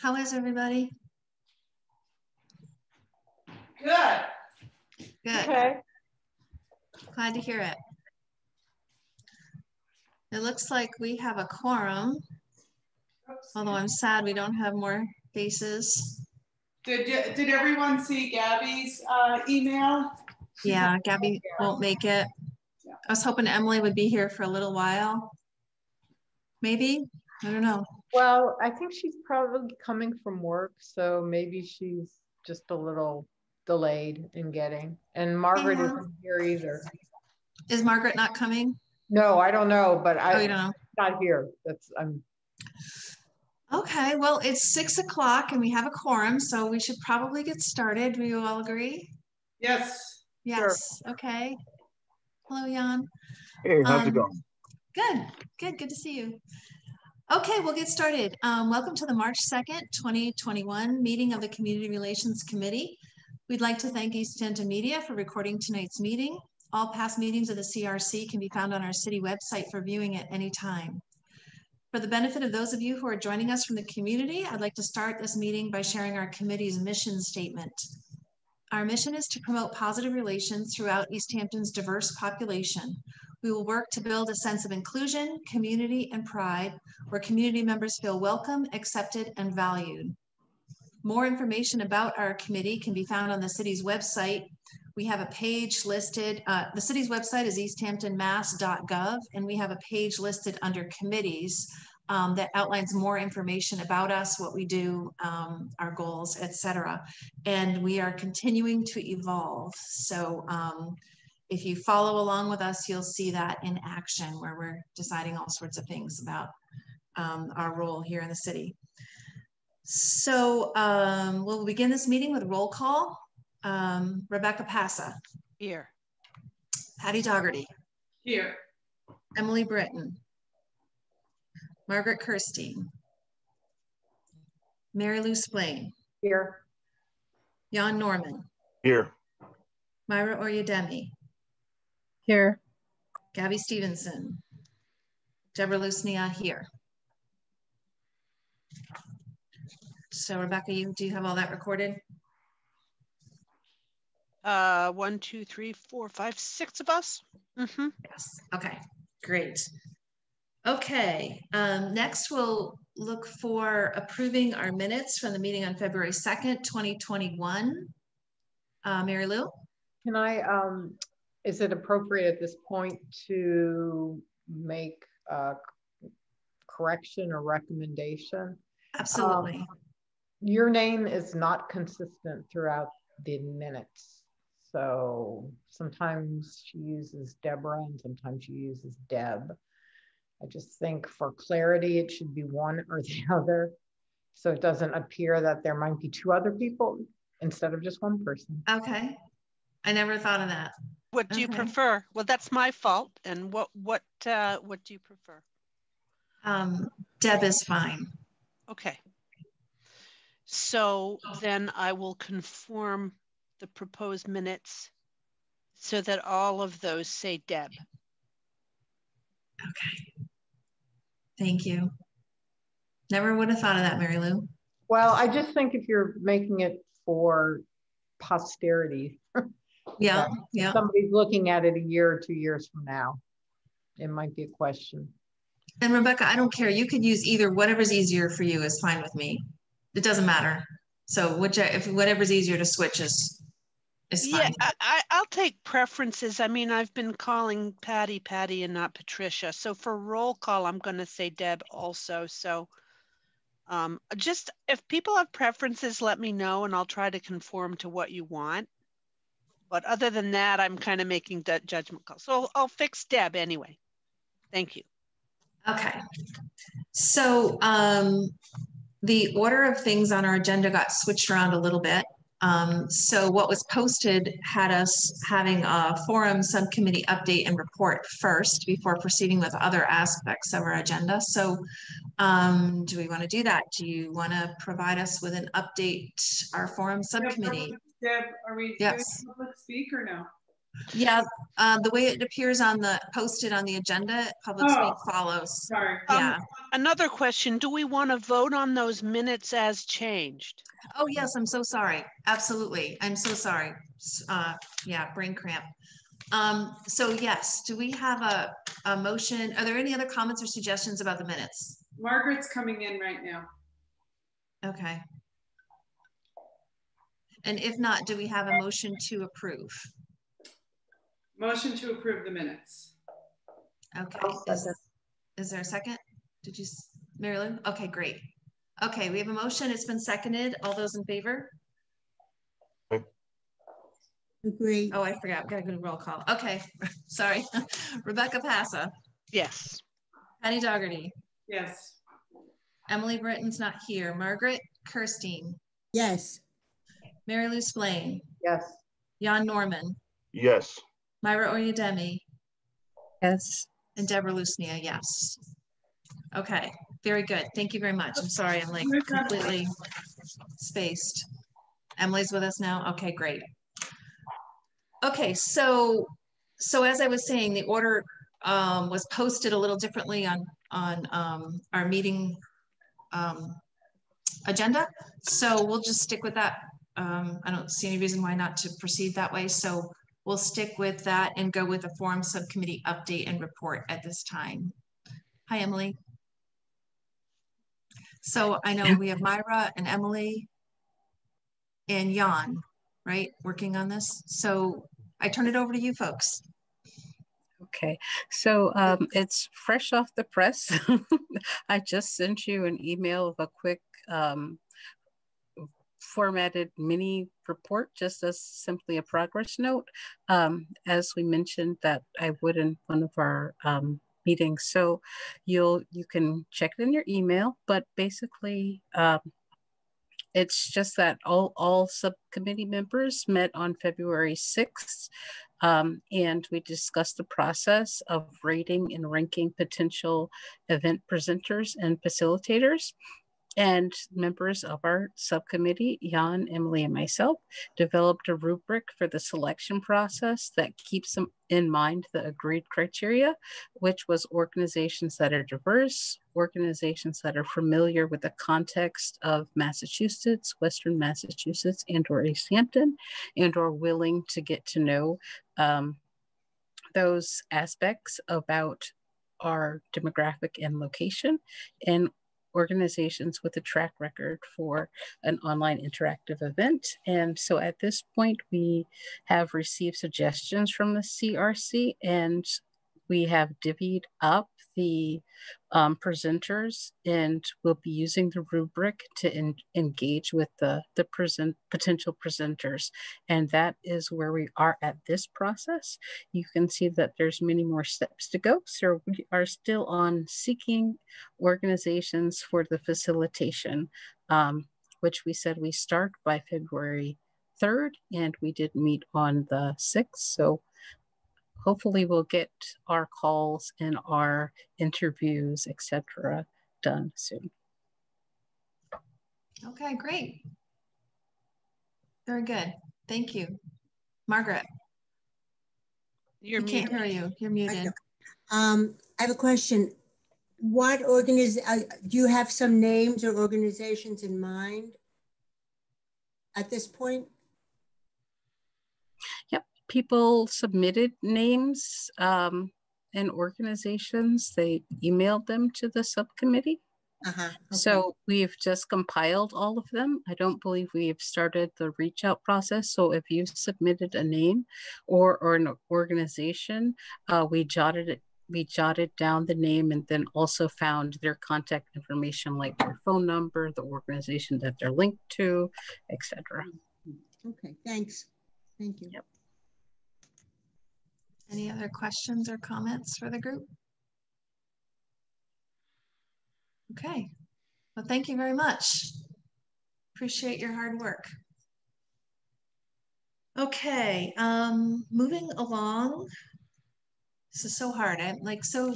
How is everybody? Good. Good. Okay. Glad to hear it. It looks like we have a quorum, although I'm sad we don't have more faces. Did everyone see Gabby's email? Yeah, Gabby won't make it. Yeah. I was hoping Emily would be here for a little while. Maybe, I don't know. Well, I think she's probably coming from work, so maybe she's just a little delayed in getting. And Margaret isn't here either. Is Margaret not coming? No, I don't know, but Oh, you don't know? Not here. Okay, well, it's 6 o'clock and we have a quorum, so we should probably get started. Do you all agree? Yes. Yes. Sure. Okay. Hello, Jan. Hey, how's it going? Good to see you. Okay, we'll get started. Welcome to the March 2nd, 2021 meeting of the Community Relations Committee. We'd like to thank Easthampton Media for recording tonight's meeting. All past meetings of the CRC can be found on our city website for viewing at any time. For the benefit of those of you who are joining us from the community, I'd like to start this meeting by sharing our committee's mission statement. Our mission is to promote positive relations throughout Easthampton's diverse population. We will work to build a sense of inclusion, community, and pride, where community members feel welcome, accepted, and valued. More information about our committee can be found on the city's website. We have a page listed, the city's website is easthamptonmass.gov, and we have a page listed under committees that outlines more information about us, what we do, our goals, etc. And we are continuing to evolve. So if you follow along with us, you'll see that in action, where we're deciding all sorts of things about our role here in the city. So we'll begin this meeting with a roll call. Rebecca Passa. Here. Patti Dougherty. Here. Emily Britton. Margaret Kierstein. Lou Splain. Here. Jon Norman. Here. Myra Oyedemi. Here. Gabby Stevenson. Deb Lusnia here. So Rebecca, do you have all that recorded? 1, 2, 3, 4, 5, 6 of us. Mm-hmm. Yes. Okay, great. Okay, next we'll look for approving our minutes from the meeting on February 2nd, 2021. Mary Lou? Can I, is it appropriate at this point to make a correction or recommendation? Absolutely. Your name is not consistent throughout the minutes. So sometimes she uses Deborah and sometimes she uses Deb. I just think for clarity, it should be one or the other. So it doesn't appear that there might be two other people instead of just one person. Okay. I never thought of that. What do you prefer? Well, that's my fault. And what do you prefer? Deb is fine. Okay. So then I will conform the proposed minutes so that all of those say Deb. Okay. Thank you. Never would have thought of that, Mary Lou. Well, I just think if you're making it for posterity, yeah, yeah. Somebody's looking at it a year or 2 years from now, it might be a question. And Rebecca, I don't care. You could use either. Whatever's easier for you is fine with me. It doesn't matter. So if whatever's easier to switch is fine. Yeah, I'll take preferences. I mean, I've been calling Patti and not Patricia. So for roll call, I'm going to say Deb also. So just if people have preferences, let me know and I'll try to conform to what you want. But other than that, I'm kind of making that judgment call. So I'll fix Deb anyway. Thank you. Okay. So the order of things on our agenda got switched around a little bit. So what was posted had us having a forum subcommittee update and report first before proceeding with other aspects of our agenda. So do we want to do that? Do you want to provide us with an update, our forum subcommittee? Deb, are we doing public speak or no? Yeah, the way it appears on the posted on the agenda, public speak follows. Sorry. Yeah. Another question, do we want to vote on those minutes as changed? Oh, yes, I'm so sorry. Absolutely. I'm so sorry. Yeah, brain cramp. So yes, do we have a motion? Are there any other comments or suggestions about the minutes? Margaret's coming in right now. Okay. And if not, do we have a motion to approve? Motion to approve the minutes. Okay. Is there a second? Did you, Mary Lou? Okay, great. Okay, we have a motion. It's been seconded. All those in favor? Agree. Oh, I forgot. We got a good roll call. Okay, sorry. Rebecca Passa. Yes. Patti Dougherty. Yes. Emily Britton's not here. Margaret Kierstein. Yes. Mary Lou Splain. Yes. Jon Norman. Yes. Myra Oyedemi. Yes. And Deb Lusnia, yes. Okay, very good. Thank you very much. I'm sorry, I'm like completely spaced. Emily's with us now? Okay, great. Okay, so as I was saying, the order was posted a little differently on our meeting agenda. So we'll just stick with that. I don't see any reason why not to proceed that way. So we'll stick with that and go with a forum subcommittee update and report at this time. Hi, Emily. So I know we have Myra and Emily and Jan, right, working on this. So I turn it over to you folks. Okay, so it's fresh off the press. I just sent you an email of a quick formatted mini report, just as simply a progress note, as we mentioned that I would in one of our meetings. So you can check it in your email, but basically it's just that all subcommittee members met on February 6th, and we discussed the process of rating and ranking potential event presenters and facilitators. And members of our subcommittee, Jan, Emily, and myself, developed a rubric for the selection process that keeps in mind the agreed criteria, which was organizations that are diverse, organizations that are familiar with the context of Massachusetts, Western Massachusetts, and/or Easthampton, and/or willing to get to know those aspects about our demographic and location, and organizations with a track record for an online interactive event. And so at this point, we have received suggestions from the CRC, and we have divvied up the presenters, and we'll be using the rubric to engage with the potential presenters. And that is where we are at this process. You can see that there's many more steps to go. So we are still on seeking organizations for the facilitation, which we said we start by February 3rd, and we did meet on the 6th. So hopefully we'll get our calls and our interviews, etc., done soon. Okay, great. Very good. Thank you. Margaret. You're muted. Can't hear you. You're muted. I have a question. What do you have some names or organizations in mind at this point? Yep. People submitted names and organizations. They emailed them to the subcommittee. Okay. So we've just compiled all of them. I don't believe we've started the reach out process. So if you submitted a name or an organization, we jotted down the name and then also found their contact information, like their phone number, the organization that they're linked to, etc. Okay, thanks. Thank you. Yep. Any other questions or comments for the group? Okay, well, thank you very much. Appreciate your hard work. Okay, moving along. This is so hard. I'm like so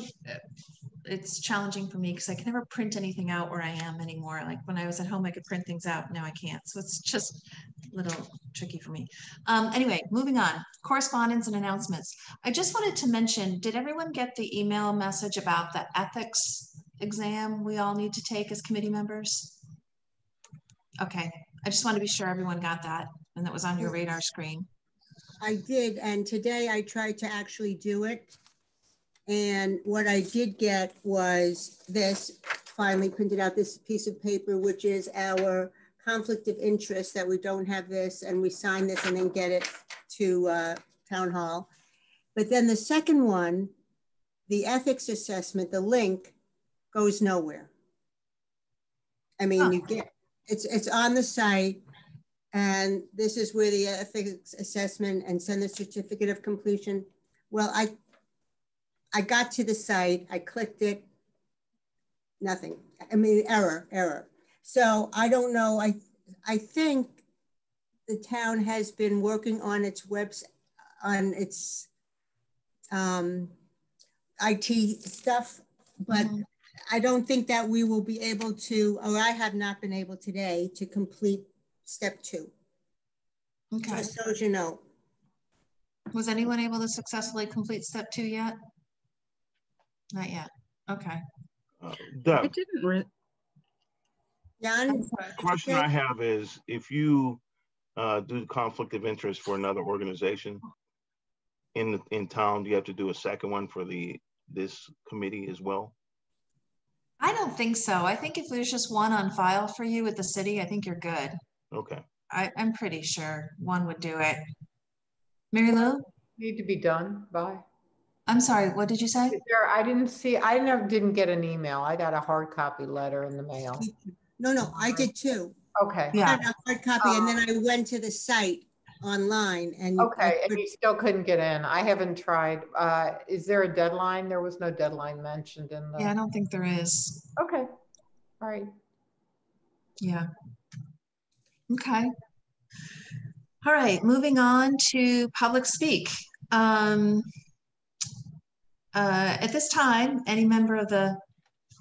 it's challenging for me because I can never print anything out where I am anymore. Like when I was at home, I could print things out. Now I can't. So it's just a little tricky for me. Anyway, moving on. Correspondence and announcements. I just wanted to mention, did everyone get the email message about the ethics exam we all need to take as committee members? Okay. I just want to be sure everyone got that and that was on your radar screen. I did. And today I tried to actually do it. And what I did get was this, finally printed out this piece of paper, which is our conflict of interest, that we don't have this and we sign this and then get it to town hall. But then the second one, the ethics assessment, the link goes nowhere. I mean, you get, it's on the site, and this is where the ethics assessment and send the certificate of completion. Well, I got to the site, I clicked it, nothing. I mean, error. So I don't know, I think the town has been working on its website, on its IT stuff, but I don't think that we will be able to, or I have not been able today to complete step 2. Okay. Just so as you know. Was anyone able to successfully complete step 2 yet? Not yet. Okay. I didn't. Jon? The question I have is, if you do conflict of interest for another organization in town, do you have to do a second one for this committee as well? I don't think so. I think if there's just one on file for you with the city, I think you're good. Okay. I'm pretty sure one would do it. Mary Lou? Need to be done by? I'm sorry, what did you say? I didn't get an email. I got a hard copy letter in the mail. No, I did too. Okay. I got a hard copy, and then I went to the site online and okay, and you still couldn't get in. I haven't tried. Is there a deadline? There was no deadline mentioned in the. Yeah, I don't think there is. Okay. All right. Yeah. Okay. All right, moving on to public speak. At this time, any member of the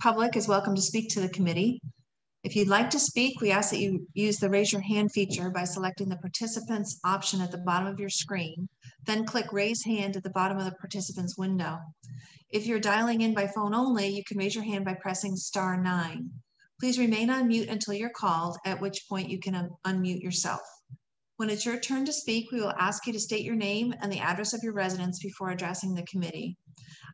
public is welcome to speak to the committee. If you'd like to speak, we ask that you use the raise your hand feature by selecting the participants option at the bottom of your screen, then click raise hand at the bottom of the participants window. If you're dialing in by phone only, you can raise your hand by pressing *9. Please remain on mute until you're called, at which point you can unmute yourself. When it's your turn to speak, we will ask you to state your name and the address of your residence before addressing the committee.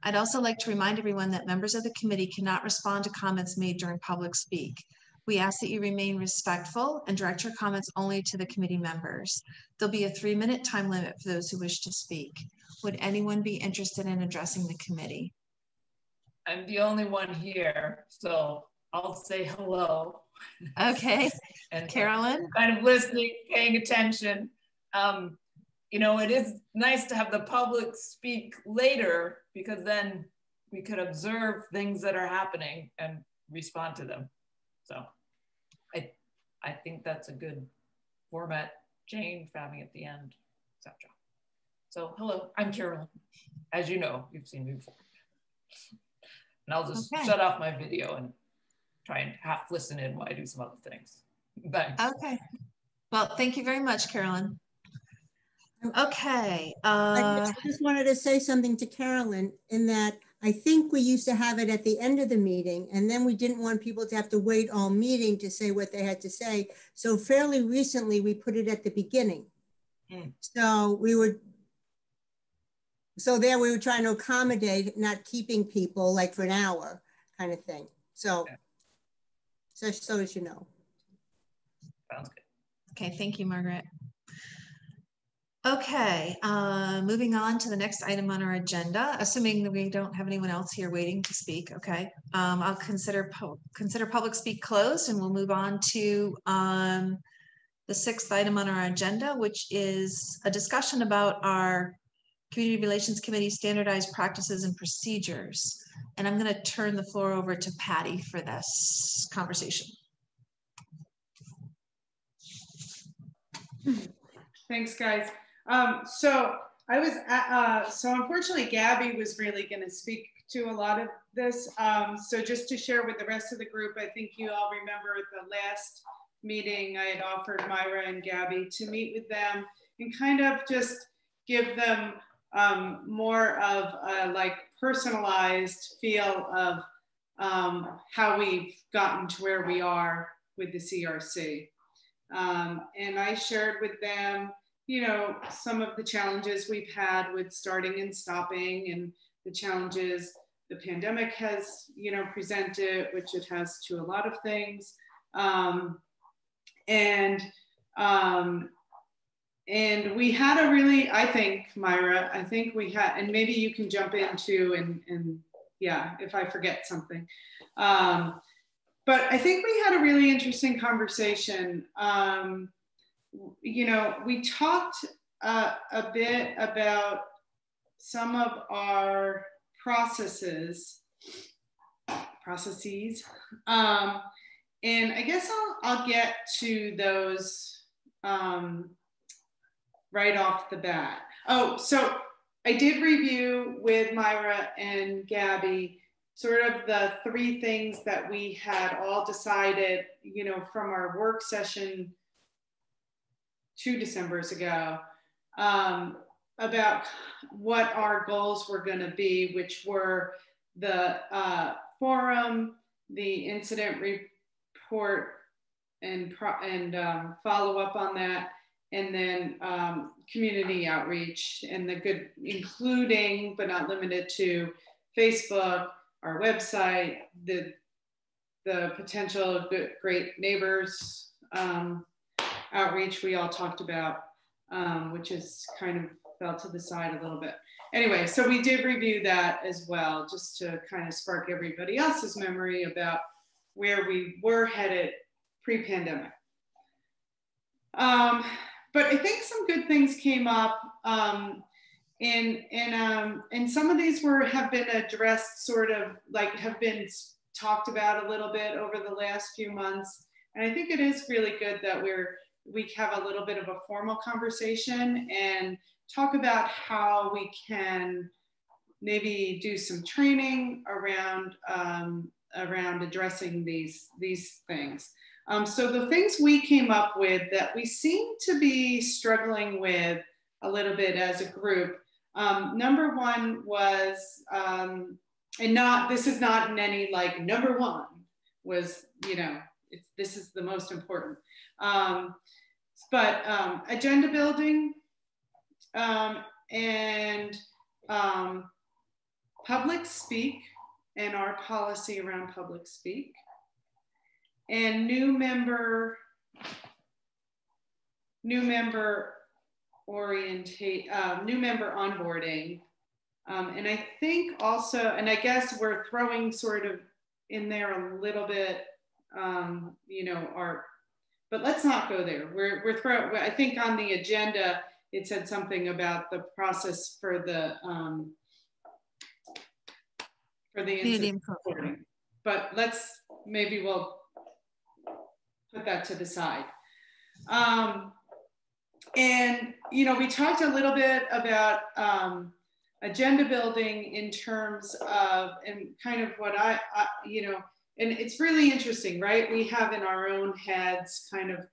I'd also like to remind everyone that members of the committee cannot respond to comments made during public speak. We ask that you remain respectful and direct your comments only to the committee members. There'll be a 3-minute time limit for those who wish to speak. Would anyone be interested in addressing the committee? I'm the only one here, so I'll say hello. Okay, and Carolyn? Kind of listening, paying attention. You know, it is nice to have the public speak later, because then we could observe things that are happening and respond to them. So I think that's a good format change, having at the end, etc. So hello, I'm Carolyn. As you know, you've seen me before. And I'll just shut off my video and try and half listen in while I do some other things. Thanks. Okay. Well, thank you very much, Carolyn. Okay. I just wanted to say something to Carolyn, in that I think we used to have it at the end of the meeting, and then we didn't want people to have to wait all meeting to say what they had to say. So fairly recently, we put it at the beginning. So we were trying to accommodate not keeping people like for an hour kind of thing. So, so as you know. Sounds good. Okay, thank you, Margaret. Okay, moving on to the next item on our agenda, assuming that we don't have anyone else here waiting to speak. Okay, I'll consider public speak closed, and we'll move on to the 6th item on our agenda, which is a discussion about our Community Relations Committee standardized practices and procedures. And I'm going to turn the floor over to Patti for this conversation. Thanks, guys. So I was, so unfortunately, Gabby was really going to speak to a lot of this. So just to share with the rest of the group, I think you all remember the last meeting I had offered Myra and Gabby to meet with them and kind of just give them more of a like personalized feel of how we've gotten to where we are with the CRC. And I shared with them, you know, some of the challenges we've had with starting and stopping and the challenges the pandemic has, you know, presented, which it has to a lot of things. And we had a really, I think, Myra, I think we had, and maybe you can jump into and yeah, if I forget something. But I think we had a really interesting conversation. You know, we talked a bit about some of our processes. And I guess I'll get to those right off the bat. Oh, so I did review with Myra and Gabby sort of the 3 things that we had all decided, you know, from our work session 2 Decembers ago, about what our goals were going to be, which were the forum, the incident report and follow up on that, and then community outreach and the good, including but not limited to Facebook, our website, the potential good, great neighbors outreach we all talked about, which is kind of fell to the side a little bit. Anyway, so we did review that as well, just to kind of spark everybody else's memory about where we were headed pre-pandemic. But I think some good things came up, and some of these have been addressed, sort of like have been talked about a little bit over the last few months. And I think it is really good that we have a little bit of a formal conversation and talk about how we can maybe do some training around addressing these things. So the things we came up with that we seem to be struggling with a little bit as a group. Number 1 was, and this is not in any like number 1 was, you know, this is the most important. But agenda building and public speak and our policy around public speak, and new member onboarding. And I think also, and I guess we're throwing sort of in there a little bit, you know, but let's not go there. We're throwing, I think on the agenda, it said something about the process for the incident reporting. But maybe we'll put that to the side. And, you know, we talked a little bit about agenda building in terms of, and kind of what I you know, and it's really interesting, right? We have in our own heads kind of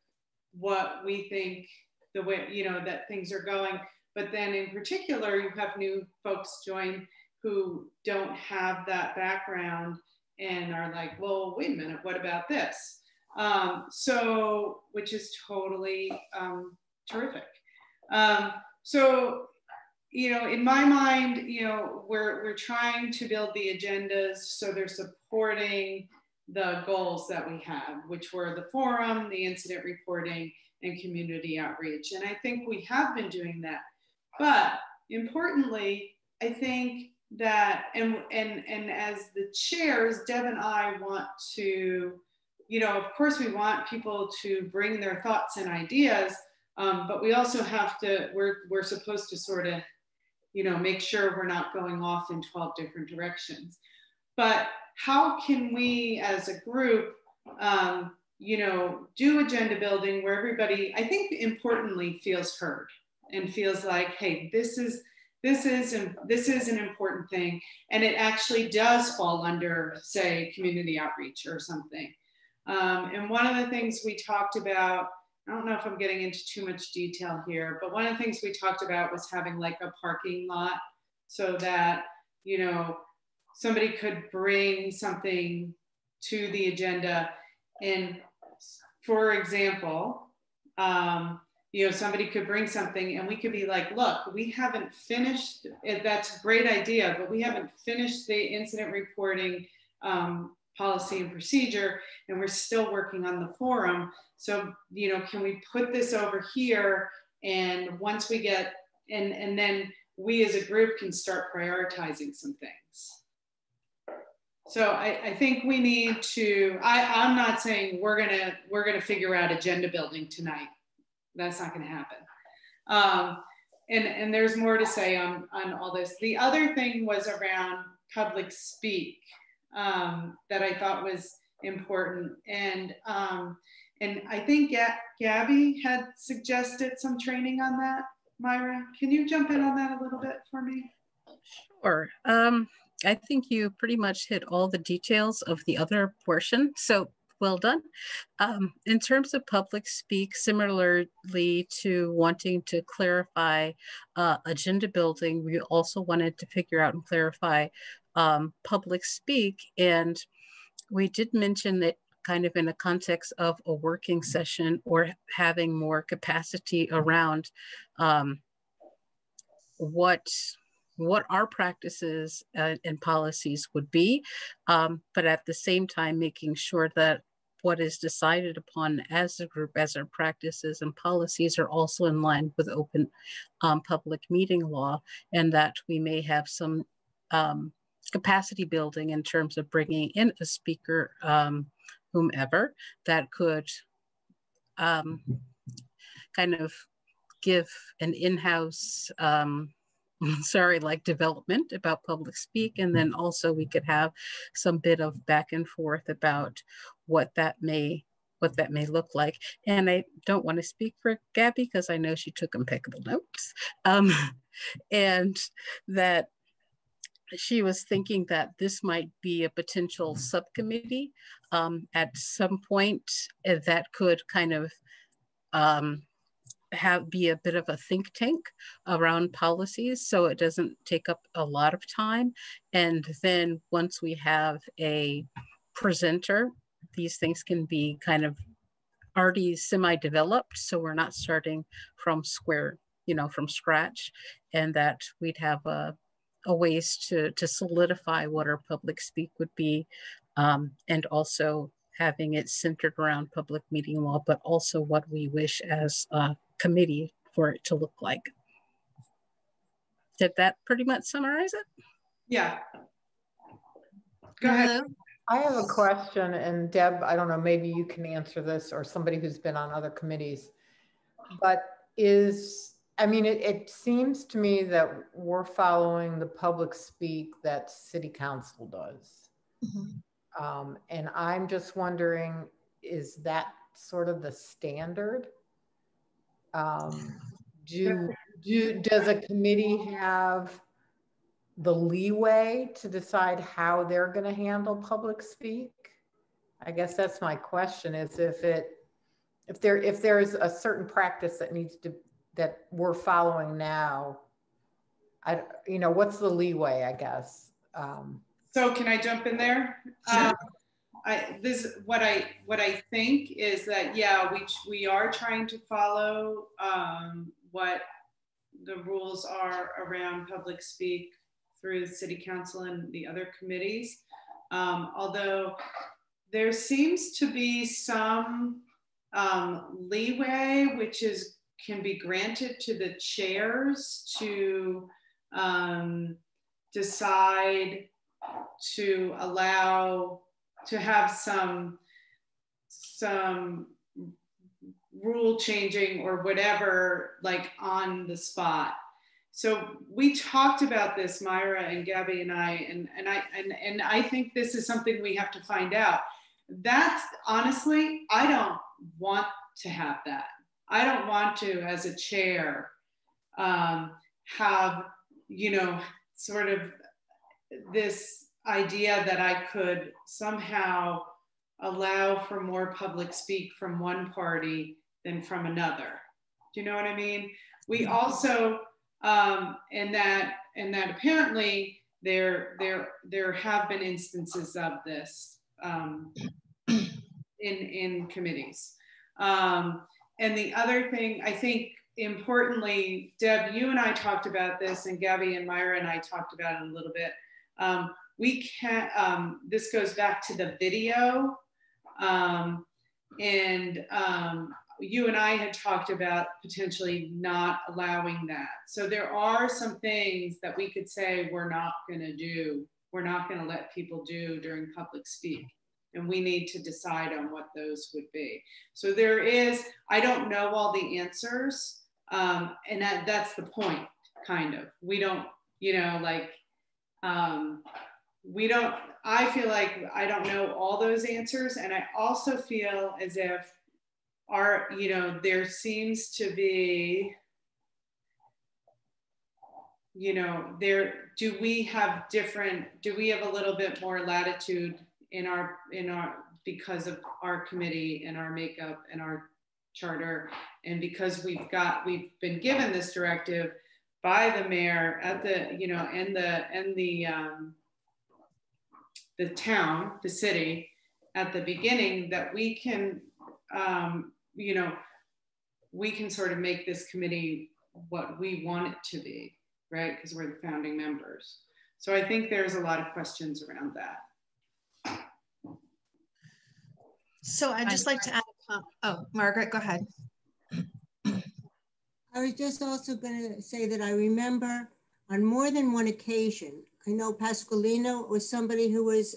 what we think the way, you know, that things are going. But then in particular, you have new folks join who don't have that background and are like, well, wait a minute, what about this? So, which is totally terrific. So, you know, in my mind, you know, we're trying to build the agendas so they're supporting the goals that we have, which were the forum, the incident reporting, and community outreach. And I think we have been doing that. But importantly, I think that, and as the chairs, Deb and I want to, you know, of course we want people to bring their thoughts and ideas, but we also have to, we're supposed to sort of, you know, make sure we're not going off in 12 different directions. But how can we as a group, you know, do agenda building where everybody, I think importantly, feels heard and feels like, hey, this is this is an important thing, and it actually does fall under, say, community outreach or something. And one of the things we talked about, I don't know if I'm getting into too much detail here, but one of the things we talked about was having like a parking lot so that, you know, somebody could bring something to the agenda. And for example, you know, somebody could bring something and we could be like, look, we haven't finished, that's a great idea, but we haven't finished the incident reporting policy and procedure, and we're still working on the forum. So, you know, can we put this over here? And once we get, and then we as a group can start prioritizing some things. So I think we need to, I'm not saying we're gonna figure out agenda building tonight. That's not gonna happen. And there's more to say on all this. The other thing was around public speak. That I thought was important. And I think Gabby had suggested some training on that. Myra, can you jump in on that a little bit for me? Sure. I think you pretty much hit all the details of the other portion. So well done. In terms of public speak, similarly to wanting to clarify agenda building, we also wanted to figure out and clarify public speak. And we did mention that kind of in a context of a working session or having more capacity around what our practices and policies would be, but at the same time making sure that what is decided upon as a group, as our practices and policies are also in line with open public meeting law, and that we may have some capacity building in terms of bringing in a speaker, whomever, that could kind of give an in-house like development about public speak, and then also we could have some bit of back and forth about what that may look like. And I don't want to speak for Gabby because I know she took impeccable notes, and that she was thinking that this might be a potential subcommittee at some point that could kind of be a bit of a think tank around policies, so it doesn't take up a lot of time. And then once we have a presenter, these things can be kind of already semi-developed, so we're not starting from scratch, and that we'd have a ways to solidify what our public speak would be, and also having it centered around public meeting law, but also what we wish as a committee for it to look like. Did that pretty much summarize it? Yeah. Go ahead. I have a question, and Deb, I don't know, maybe you can answer this, or somebody who's been on other committees, but it seems to me that we're following the public speak that City Council does. Mm-hmm. And I'm just wondering, is that sort of the standard? Does a committee have the leeway to decide how they're going to handle public speak? I guess that's my question, is if there's a certain practice that we're following now, what's the leeway, I guess? So can I jump in there? Sure. What I think is that, yeah, we are trying to follow what the rules are around public speak through the City Council and the other committees. Although there seems to be some leeway, which can be granted to the chairs to decide to allow to have some rule changing or whatever, like on the spot. So we talked about this, Myra and Gabby and I, and I think this is something we have to find out. That's honestly, I don't want to have that. I don't want to, as a chair, have you know, sort of this idea that I could somehow allow for more public speak from one party than from another. Do you know what I mean? We also, and that apparently there have been instances of this in committees. And the other thing, I think importantly, Deb, you and I talked about this, and Gabby and Myra and I talked about it a little bit. We can't, this goes back to the video, you and I had talked about potentially not allowing that. So there are some things that we could say we're not gonna do, we're not gonna let people do during public speak. And we need to decide on what those would be. So there is, I don't know all the answers, and that's the point, kind of. We don't, you know, like, we don't, I feel like I don't know all those answers. And I also feel as if our, you know, there seems to be, you know, do we have a little bit more latitude in our, because of our committee and our makeup and our charter, and because we've been given this directive by the mayor at the, you know, and the town, the city, at the beginning, that we can, you know, we can sort of make this committee what we want it to be, right? Because we're the founding members. So I think there's a lot of questions around that. So I'd just like to add a comment. Oh, Margaret, go ahead. I was just also going to say that I remember on more than one occasion, I know Pasqualino was somebody who was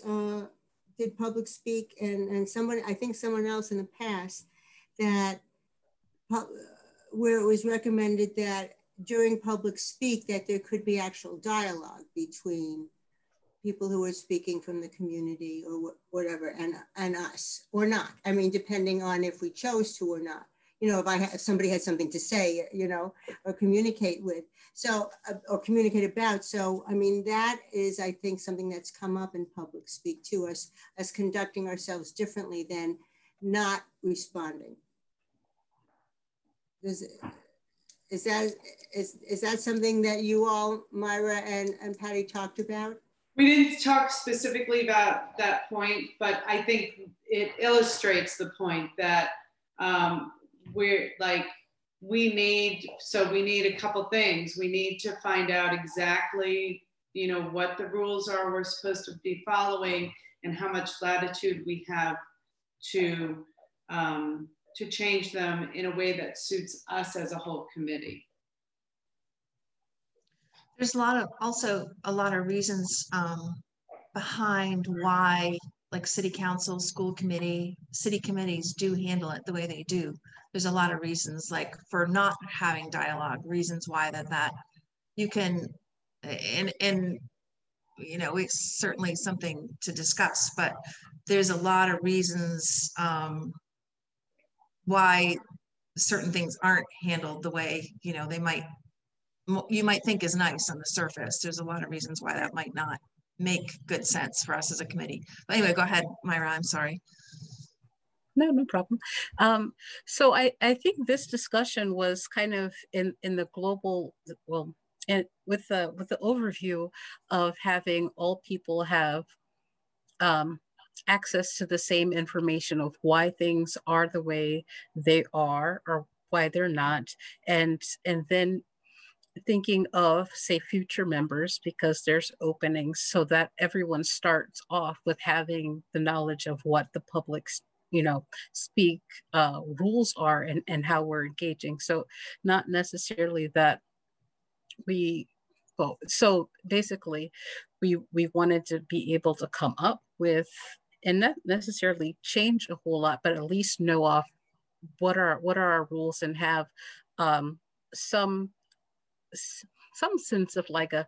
did public speak, and somebody, I think someone else in the past, that where it was recommended that during public speak that there could be actual dialogue between people who are speaking from the community or whatever, and us, or not. I mean, depending on if we chose to or not. You know, if somebody had something to say, you know, or communicate with, so, or communicate about. So, I mean, that is, I think, something that's come up in public speak to us, as conducting ourselves differently than not responding. Is that something that you all, Myra and Patti, talked about? We didn't talk specifically about that point, but I think it illustrates the point that we're like, we need a couple things. We need to find out exactly, you know, what the rules are we're supposed to be following, and how much latitude we have to change them in a way that suits us as a whole committee. There's also a lot of reasons behind why, like city council, school committee, city committees do handle it the way they do. There's a lot of reasons, like for not having dialogue, reasons why that you can, and you know, it's certainly something to discuss, but there's a lot of reasons why certain things aren't handled the way, you know, you might think is nice on the surface. There's a lot of reasons why that might not make good sense for us as a committee. But anyway, go ahead, Myra, I'm sorry. No problem. So I think this discussion was kind of in the global, well, and with the overview of having all people have access to the same information of why things are the way they are or why they're not, and then thinking of, say, future members, because there's openings, so that everyone starts off with having the knowledge of what the public's, you know, speak rules are and how we're engaging. So not necessarily that so basically we wanted to be able to come up with, and not necessarily change a whole lot, but at least know off what are our rules, and have some sense of like a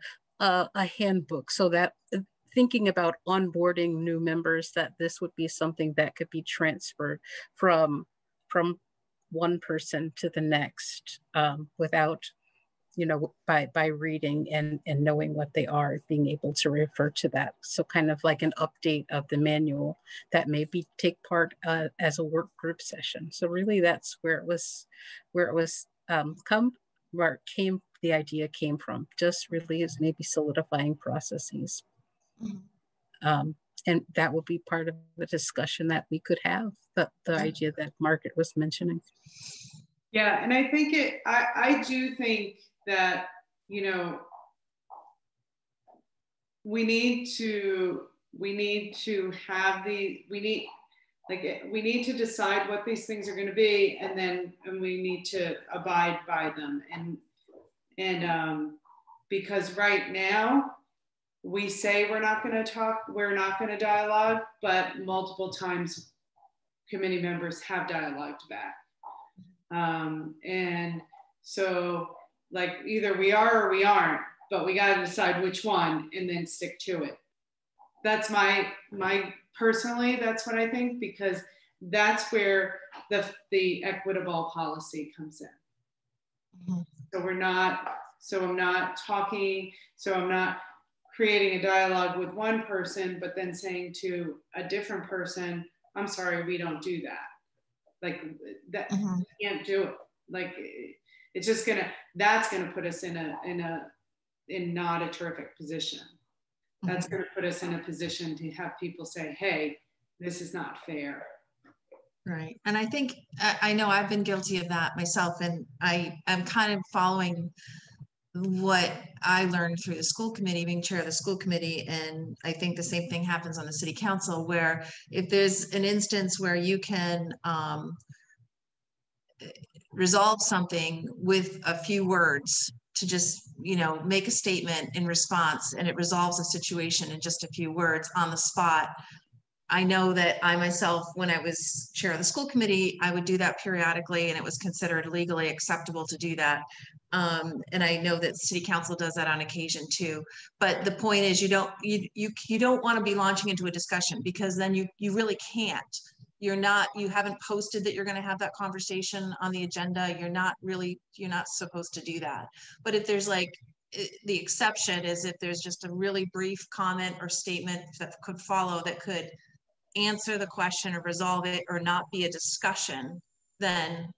handbook, so that thinking about onboarding new members, that this would be something that could be transferred from one person to the next without you know, by reading and knowing what they are, being able to refer to that. So kind of like an update of the manual that maybe take part as a work group session. So really that's where it was the idea came from, just really is maybe solidifying processes. Mm-hmm. And that will be part of the discussion that we could have, the idea that Margaret was mentioning. Yeah, and I think I do think that, you know, we need to decide what these things are going to be, and we need to abide by them, and because right now we say we're not going to talk, we're not going to dialogue, but multiple times committee members have dialogued back. And so like either we are or we aren't, but we got to decide which one and then stick to it. That's my personally, that's what I think, because that's where the equitable policy comes in. Mm-hmm. So I'm not creating a dialogue with one person, but then saying to a different person, I'm sorry, we don't do that. Like that, mm-hmm. Can't do it. Like it's just that's gonna put us in not a terrific position. That's mm-hmm. Gonna put us in a position to have people say, hey, this is not fair. Right. And I think, I know I've been guilty of that myself, and I am kind of following what I learned through the school committee, being chair of the school committee. And I think the same thing happens on the city council, where if there's an instance where you can resolve something with a few words, to just, you know, make a statement in response, and it resolves a situation in just a few words on the spot. I know that I myself, when I was chair of the school committee, I would do that periodically, and it was considered legally acceptable to do that. And I know that city council does that on occasion too. But the point is, you don't want to be launching into a discussion, because then you really can't. You haven't posted that you're going to have that conversation on the agenda. You're not supposed to do that. But if there's like, the exception is if there's just a really brief comment or statement that could follow, that could answer the question or resolve it or not be a discussion, then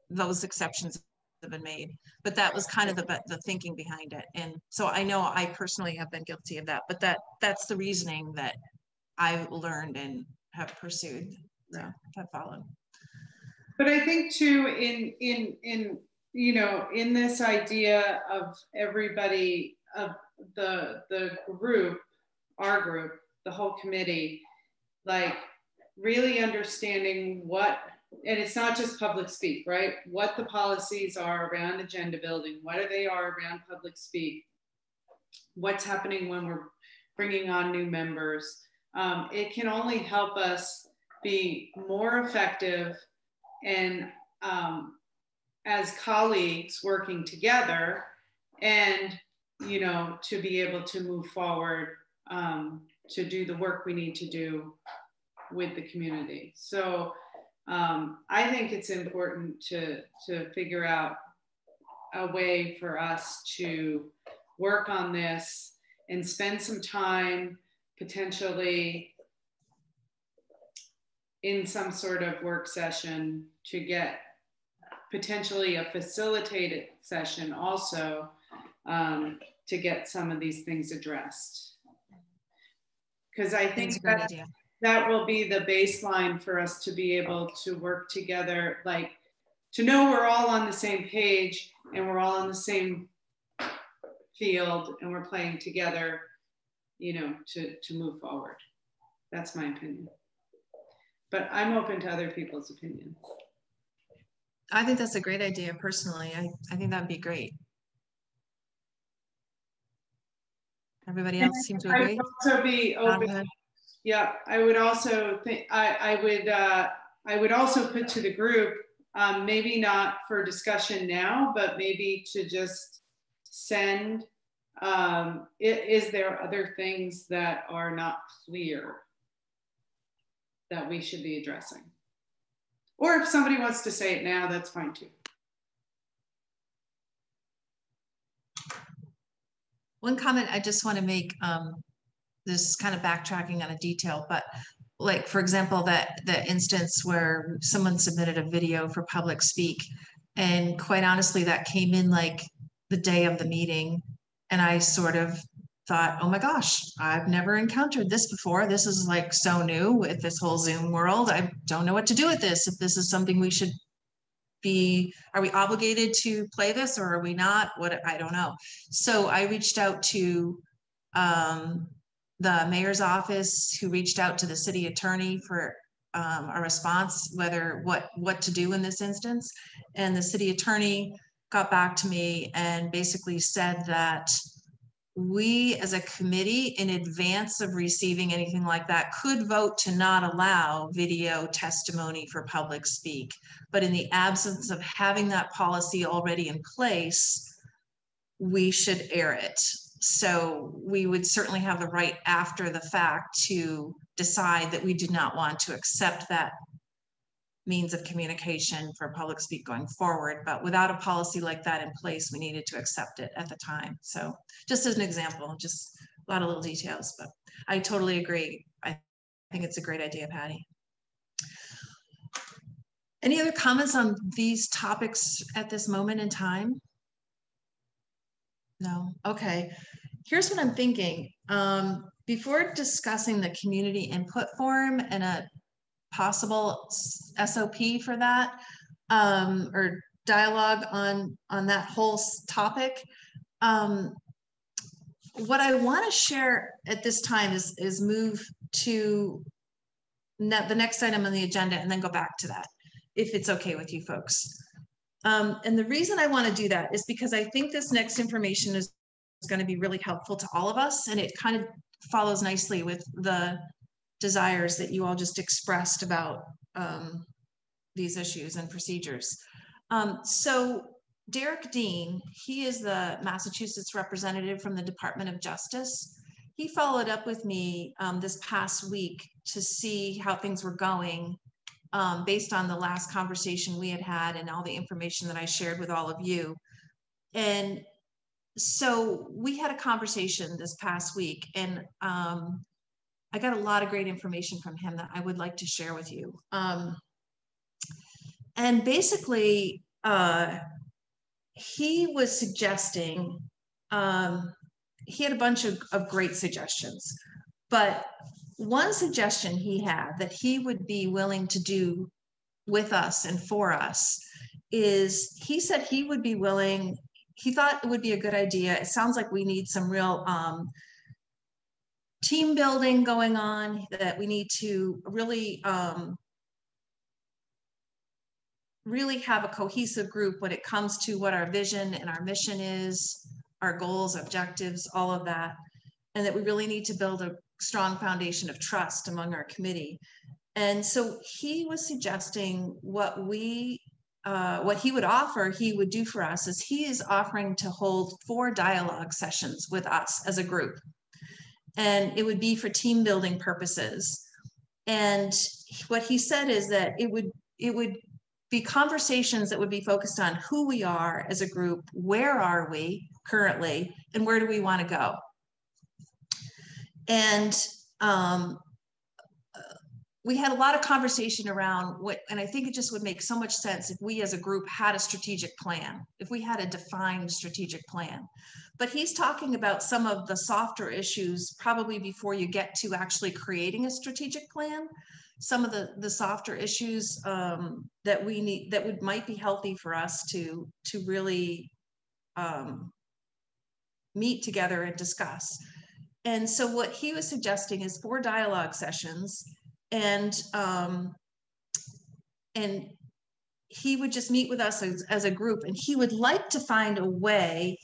those exceptions have been made. But that was kind of the thinking behind it. And so I know I personally have been guilty of that, but that's the reasoning that I've learned and have pursued, so have followed. But I think too, in you know, in this idea of everybody, of the group, our group, the whole committee, like really understanding what, and it's not just public speak, right? What the policies are around agenda building, what they are around public speak, what's happening when we're bringing on new members. It can only help us be more effective and as colleagues working together, and, you know, to be able to move forward to do the work we need to do with the community. So I think it's important to figure out a way for us to work on this and spend some time potentially in some sort of work session to get potentially a facilitated session also to get some of these things addressed. Because I think that will be the baseline for us to be able to work together, like to know we're all on the same page and we're all in the same field and we're playing together, you know, to move forward. That's my opinion. But I'm open to other people's opinions. I think that's a great idea personally. I think that'd be great. Everybody else seems to agree? I would also be open. Yeah, I would also think I would also put to the group, maybe not for discussion now, but maybe to just send, is there other things that are not clear that we should be addressing? Or if somebody wants to say it now, that's fine too. One comment I just want to make, this kind of backtracking on a detail, but like, for example, that instance where someone submitted a video for public speak, and quite honestly, that came in like the day of the meeting. And I sort of thought, oh my gosh, I've never encountered this before. This is like so new with this whole Zoom world. I don't know what to do with this. If this is something we should be, are we obligated to play this or are we not? What, I don't know. So I reached out to the mayor's office, who reached out to the city attorney for a response, whether what to do in this instance. And the city attorney got back to me and basically said that we as a committee, in advance of receiving anything like that, could vote to not allow video testimony for public speak. But in the absence of having that policy already in place, we should air it. So we would certainly have the right after the fact to decide that we do not want to accept that means of communication for public speak going forward. But without a policy like that in place, we needed to accept it at the time. So just as an example, just a lot of little details, but I totally agree. I think it's a great idea, Patti. Any other comments on these topics at this moment in time? No, okay. Here's what I'm thinking. Before discussing the community input form and a possible SOP for that, or dialogue on that whole topic, what I want to share at this time is move to the next item on the agenda and then go back to that, if it's okay with you folks. And the reason I want to do that is because I think this next information is going to be really helpful to all of us, and it kind of follows nicely with the desires that you all just expressed about these issues and procedures. So Derek Dean, he is the Massachusetts representative from the Department of Justice. He followed up with me this past week to see how things were going based on the last conversation we had and all the information that I shared with all of you. And so we had a conversation this past week, and I got a lot of great information from him that I would like to share with you. And basically, he was suggesting, he had a bunch of great suggestions, but one suggestion he had that he would be willing to do with us and for us is, he said he would be willing, he thought it would be a good idea. It sounds like we need some real team building going on, that we need to really, really have a cohesive group when it comes to what our vision and our mission is, our goals, objectives, all of that. And that we really need to build a strong foundation of trust among our committee. And so he was suggesting what he would offer, he would do for us, is he is offering to hold 4 dialogue sessions with us as a group. And it would be for team building purposes. And what he said is that it would be conversations that would be focused on who we are as a group, where are we currently, and where do we want to go. And we had a lot of conversation around and I think it just would make so much sense if we as a group had a strategic plan, if we had a defined strategic plan. But he's talking about some of the softer issues probably before you get to actually creating a strategic plan. Some of the softer issues that we need, that might be healthy for us to really meet together and discuss. And so what he was suggesting is 4 dialogue sessions, and he would just meet with us as a group, and he would like to find a way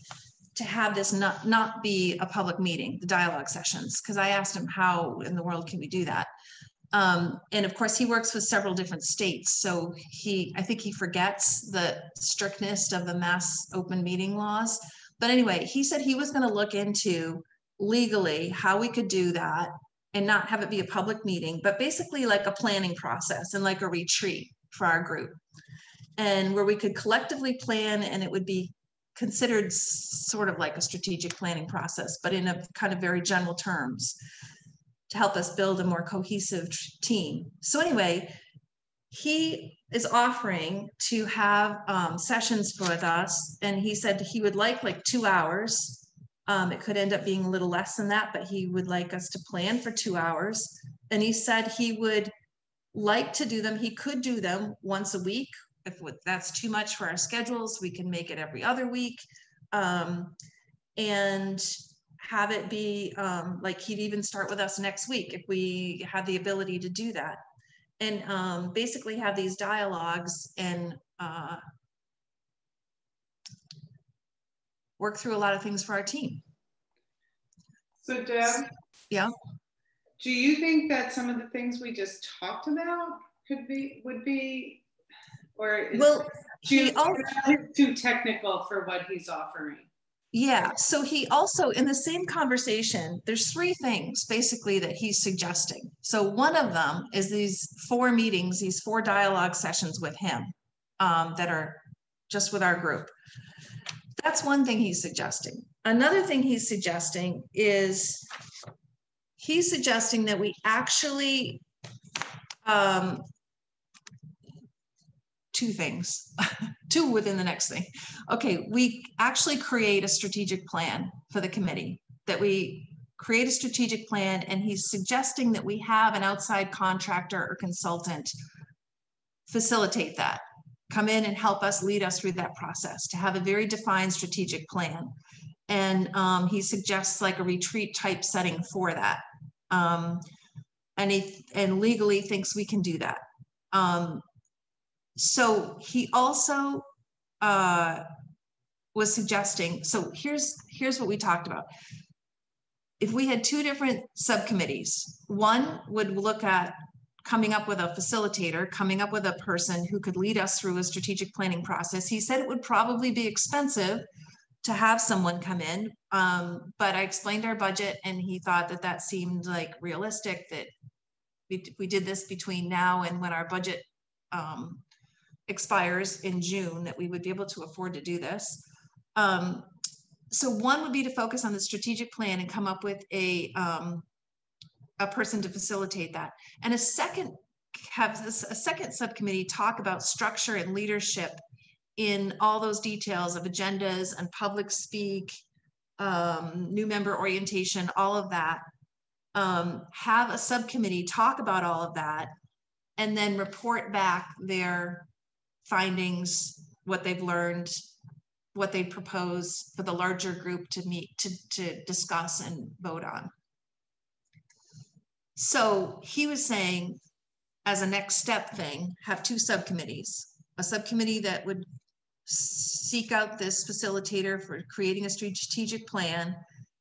to have this not be a public meeting, the dialogue sessions, because I asked him how in the world can we do that. And of course, he works with several different states, so I think he forgets the strictness of the mass open meeting laws. But anyway, he said he was going to look into legally how we could do that and not have it be a public meeting, but basically like a planning process and like a retreat for our group, and where we could collectively plan, and it would be considered sort of like a strategic planning process, but in a kind of very general terms to help us build a more cohesive team. So anyway, he is offering to have sessions with us, and he said he would like 2 hours. It could end up being a little less than that, but he would like us to plan for 2 hours. And he said he would like to do them. He could do them once a week. If that's too much for our schedules, we can make it every other week. And have it be like he'd even start with us next week if we had the ability to do that. And basically have these dialogues and work through a lot of things for our team. So Deb, yeah, do you think that some of the things we just talked about would be, or is too technical for what he's offering? Yeah, so he also, in the same conversation, there's 3 things basically that he's suggesting. So one of them is these 4 meetings, these 4 dialogue sessions with him that are just with our group. That's one thing he's suggesting. Another thing he's suggesting is that we actually, 2 things, 2 within the next thing. Okay, we actually create a strategic plan for the committee, that we create a strategic plan, and he's suggesting that we have an outside contractor or consultant facilitate that, come in and help us, lead us through that process, to have a very defined strategic plan. And he suggests like a retreat type setting for that. And legally thinks we can do that. So he also was suggesting, so here's what we talked about. If we had 2 different subcommittees, one would look at coming up with a facilitator, coming up with a person who could lead us through a strategic planning process. He said it would probably be expensive to have someone come in, but I explained our budget, and he thought that that seemed like realistic, that we did this between now and when our budget expires in June, that we would be able to afford to do this. So one would be to focus on the strategic plan and come up with a person to facilitate that. And a second subcommittee talk about structure and leadership in all those details of agendas and public speak, new member orientation, all of that. Have a subcommittee talk about all of that, and then report back their findings, what they've learned, what they propose for the larger group to meet, to discuss and vote on. So he was saying, as a next step thing, have 2 subcommittees, a subcommittee that would seek out this facilitator for creating a strategic plan,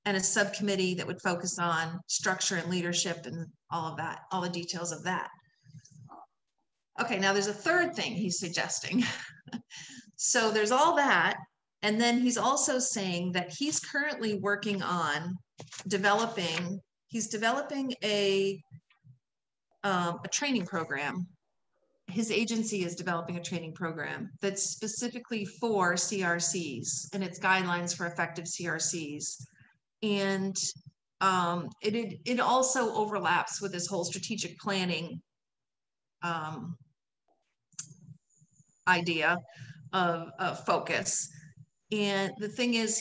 and a subcommittee that would focus on structure and leadership and all of that, all the details of that. Okay, now there's a third thing he's suggesting. So there's all that. And then he's also saying that he's currently working on developing a training program. His agency is developing a training program that's specifically for CRCs, and it's guidelines for effective CRCs. And it also overlaps with this whole strategic planning idea of focus. And the thing is,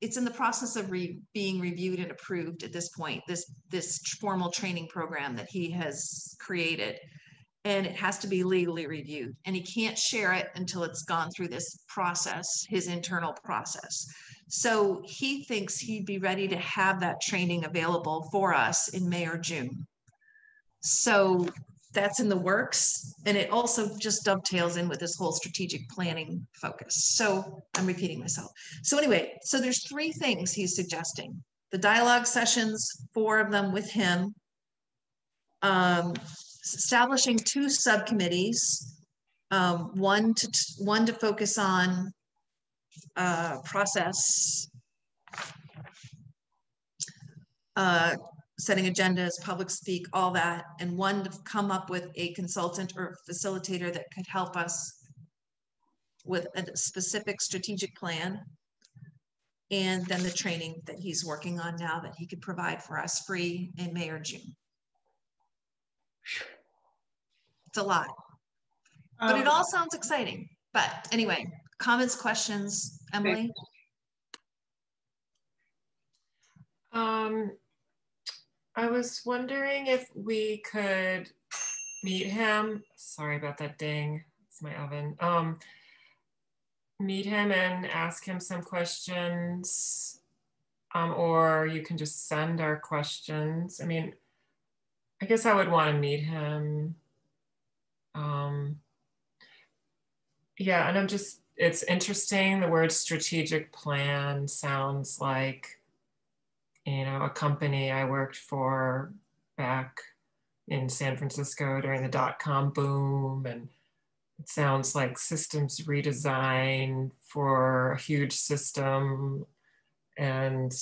it's in the process of being reviewed and approved at this point, this formal training program that he has created. And it has to be legally reviewed, and he can't share it until it's gone through this process, his internal process. So he thinks he'd be ready to have that training available for us in May or June. So that's in the works, and it also just dovetails in with this whole strategic planning focus. So I'm repeating myself. So anyway, so there's 3 things he's suggesting. The dialogue sessions, 4 of them with him, establishing 2 subcommittees, one to focus on process, setting agendas, public speak, all that, and one to come up with a consultant or facilitator that could help us with a specific strategic plan, and then the training that he's working on now that he could provide for us free in May or June. It's a lot, but it all sounds exciting. But anyway, comments, questions, Emily? I was wondering if we could meet him. Sorry about that ding. It's my oven. Meet him and ask him some questions, or you can just send our questions. I mean, I guess I would want to meet him. Yeah, and it's interesting. The word strategic plan sounds like, you know, a company I worked for back in San Francisco during the dot-com boom, and it sounds like systems redesign for a huge system, and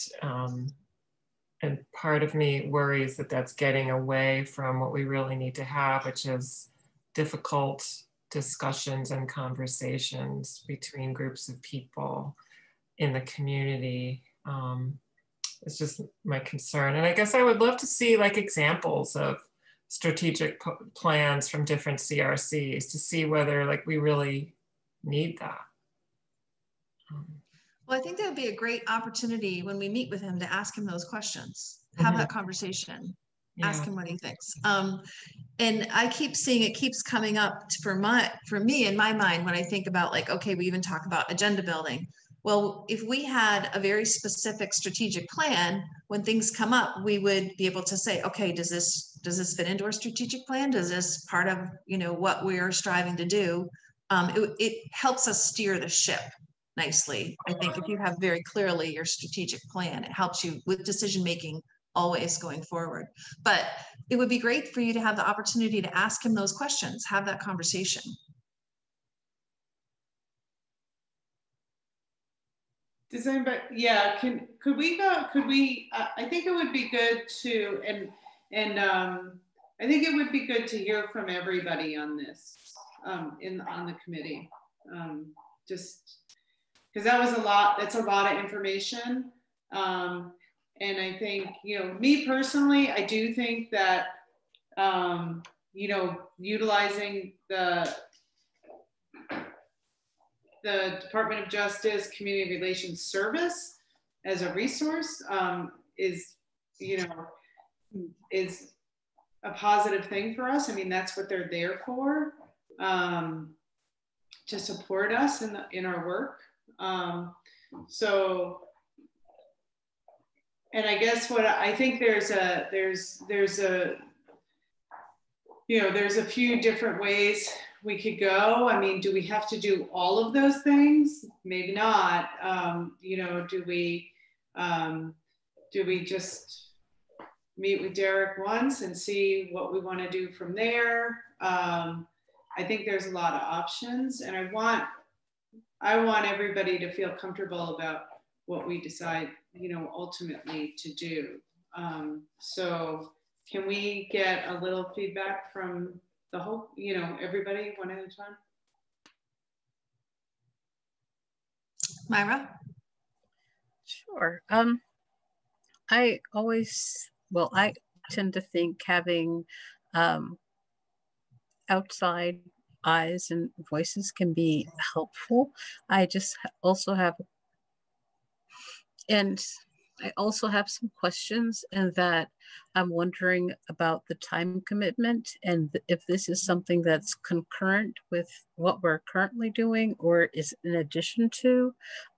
part of me worries that that's getting away from what we really need to have, which is difficult discussions and conversations between groups of people in the community. It's just my concern. And I guess I would love to see like examples of strategic plans from different CRCs to see whether like we really need that. Well, I think that would be a great opportunity when we meet with him to ask him those questions, have that conversation, ask him what he thinks. And I keep seeing it keeps coming up for me in my mind when I think about like, okay, we even talk about agenda building. Well, if we had a very specific strategic plan, when things come up, we would be able to say, okay, does this fit into our strategic plan? Does this part of, you know, what we are striving to do? It helps us steer the ship nicely. I think if you have very clearly your strategic plan, it helps you with decision making always going forward. But it would be great for you to have the opportunity to ask him those questions, have that conversation. Does anybody, yeah, could we I think it would be good to, and I think it would be good to hear from everybody on this, on the committee, just because that was that's a lot of information. And I think, you know, me personally, I do think that, you know, utilizing the Department of Justice Community Relations Service as a resource is, you know, is a positive thing for us. I mean, that's what they're there for, to support us in our work. So, and I guess what I think there's a you know, there's a few different ways we could go. I mean, do we have to do all of those things? Maybe not. You know, do we just meet with Derek once and see what we want to do from there? I think there's a lot of options, and I want everybody to feel comfortable about what we decide, you know, ultimately to do. So can we get a little feedback from the whole, you know, everybody one at a time? Myra? Sure. I tend to think having outside eyes and voices can be helpful. I also have some questions, and that I'm wondering about the time commitment and if this is something that's concurrent with what we're currently doing or is in addition to,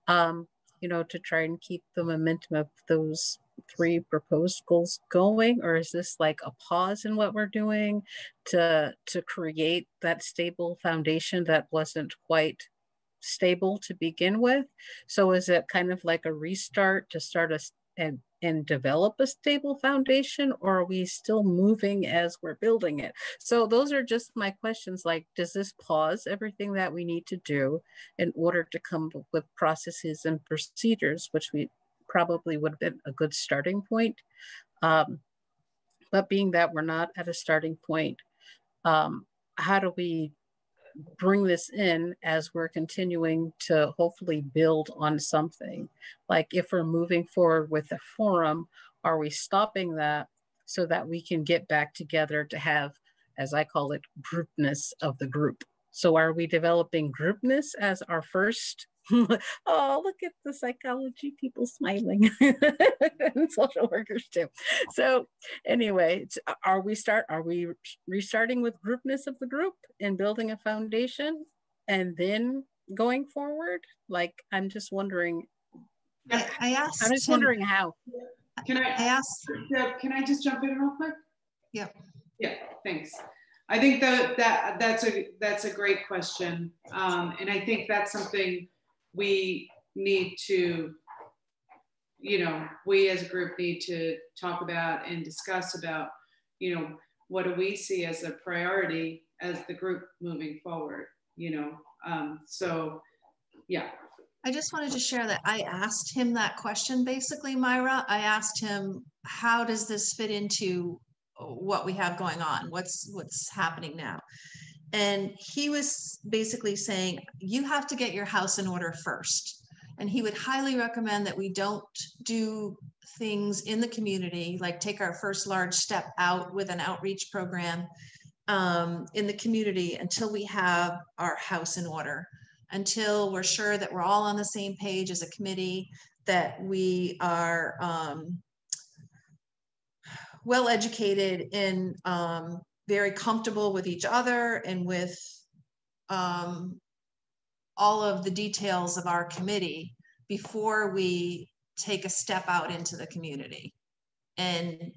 you know, to try and keep the momentum of those 3 proposed goals going, or is this like a pause in what we're doing to create that stable foundation that wasn't quite stable to begin with? So is it kind of like a restart to start and develop a stable foundation, or are we still moving as we're building it? So those are just my questions. Like, does this pause everything that we need to do in order to come up with processes and procedures, which we probably would have been a good starting point? But being that we're not at a starting point, how do we bring this in as we're continuing to hopefully build on something. Like if we're moving forward with a forum, are we stopping that so that we can get back together to have, as I call it, groupness of the group? So are we developing groupness as our first? Oh, look at the psychology people smiling, and social workers too. So anyway, are we restarting with groupness of the group and building a foundation and then going forward? Like, I'm just wondering. I asked I'm just wondering how. Can I just jump in real quick? Yeah. Yeah, thanks. I think that's a great question. And I think that's something we need to, we as a group need to talk about and discuss about, what do we see as a priority as the group moving forward, so yeah. I just wanted to share that I asked him that question, basically, Myra. I asked him, how does this fit into what we have going on? What's happening now? And he was basically saying, you have to get your house in order first. And he would highly recommend that we don't do things in the community, like take our first large step out with an outreach program in the community until we have our house in order, until we're sure that we're all on the same page as a committee, that we are well educated and very comfortable with each other and with all of the details of our committee before we take a step out into the community and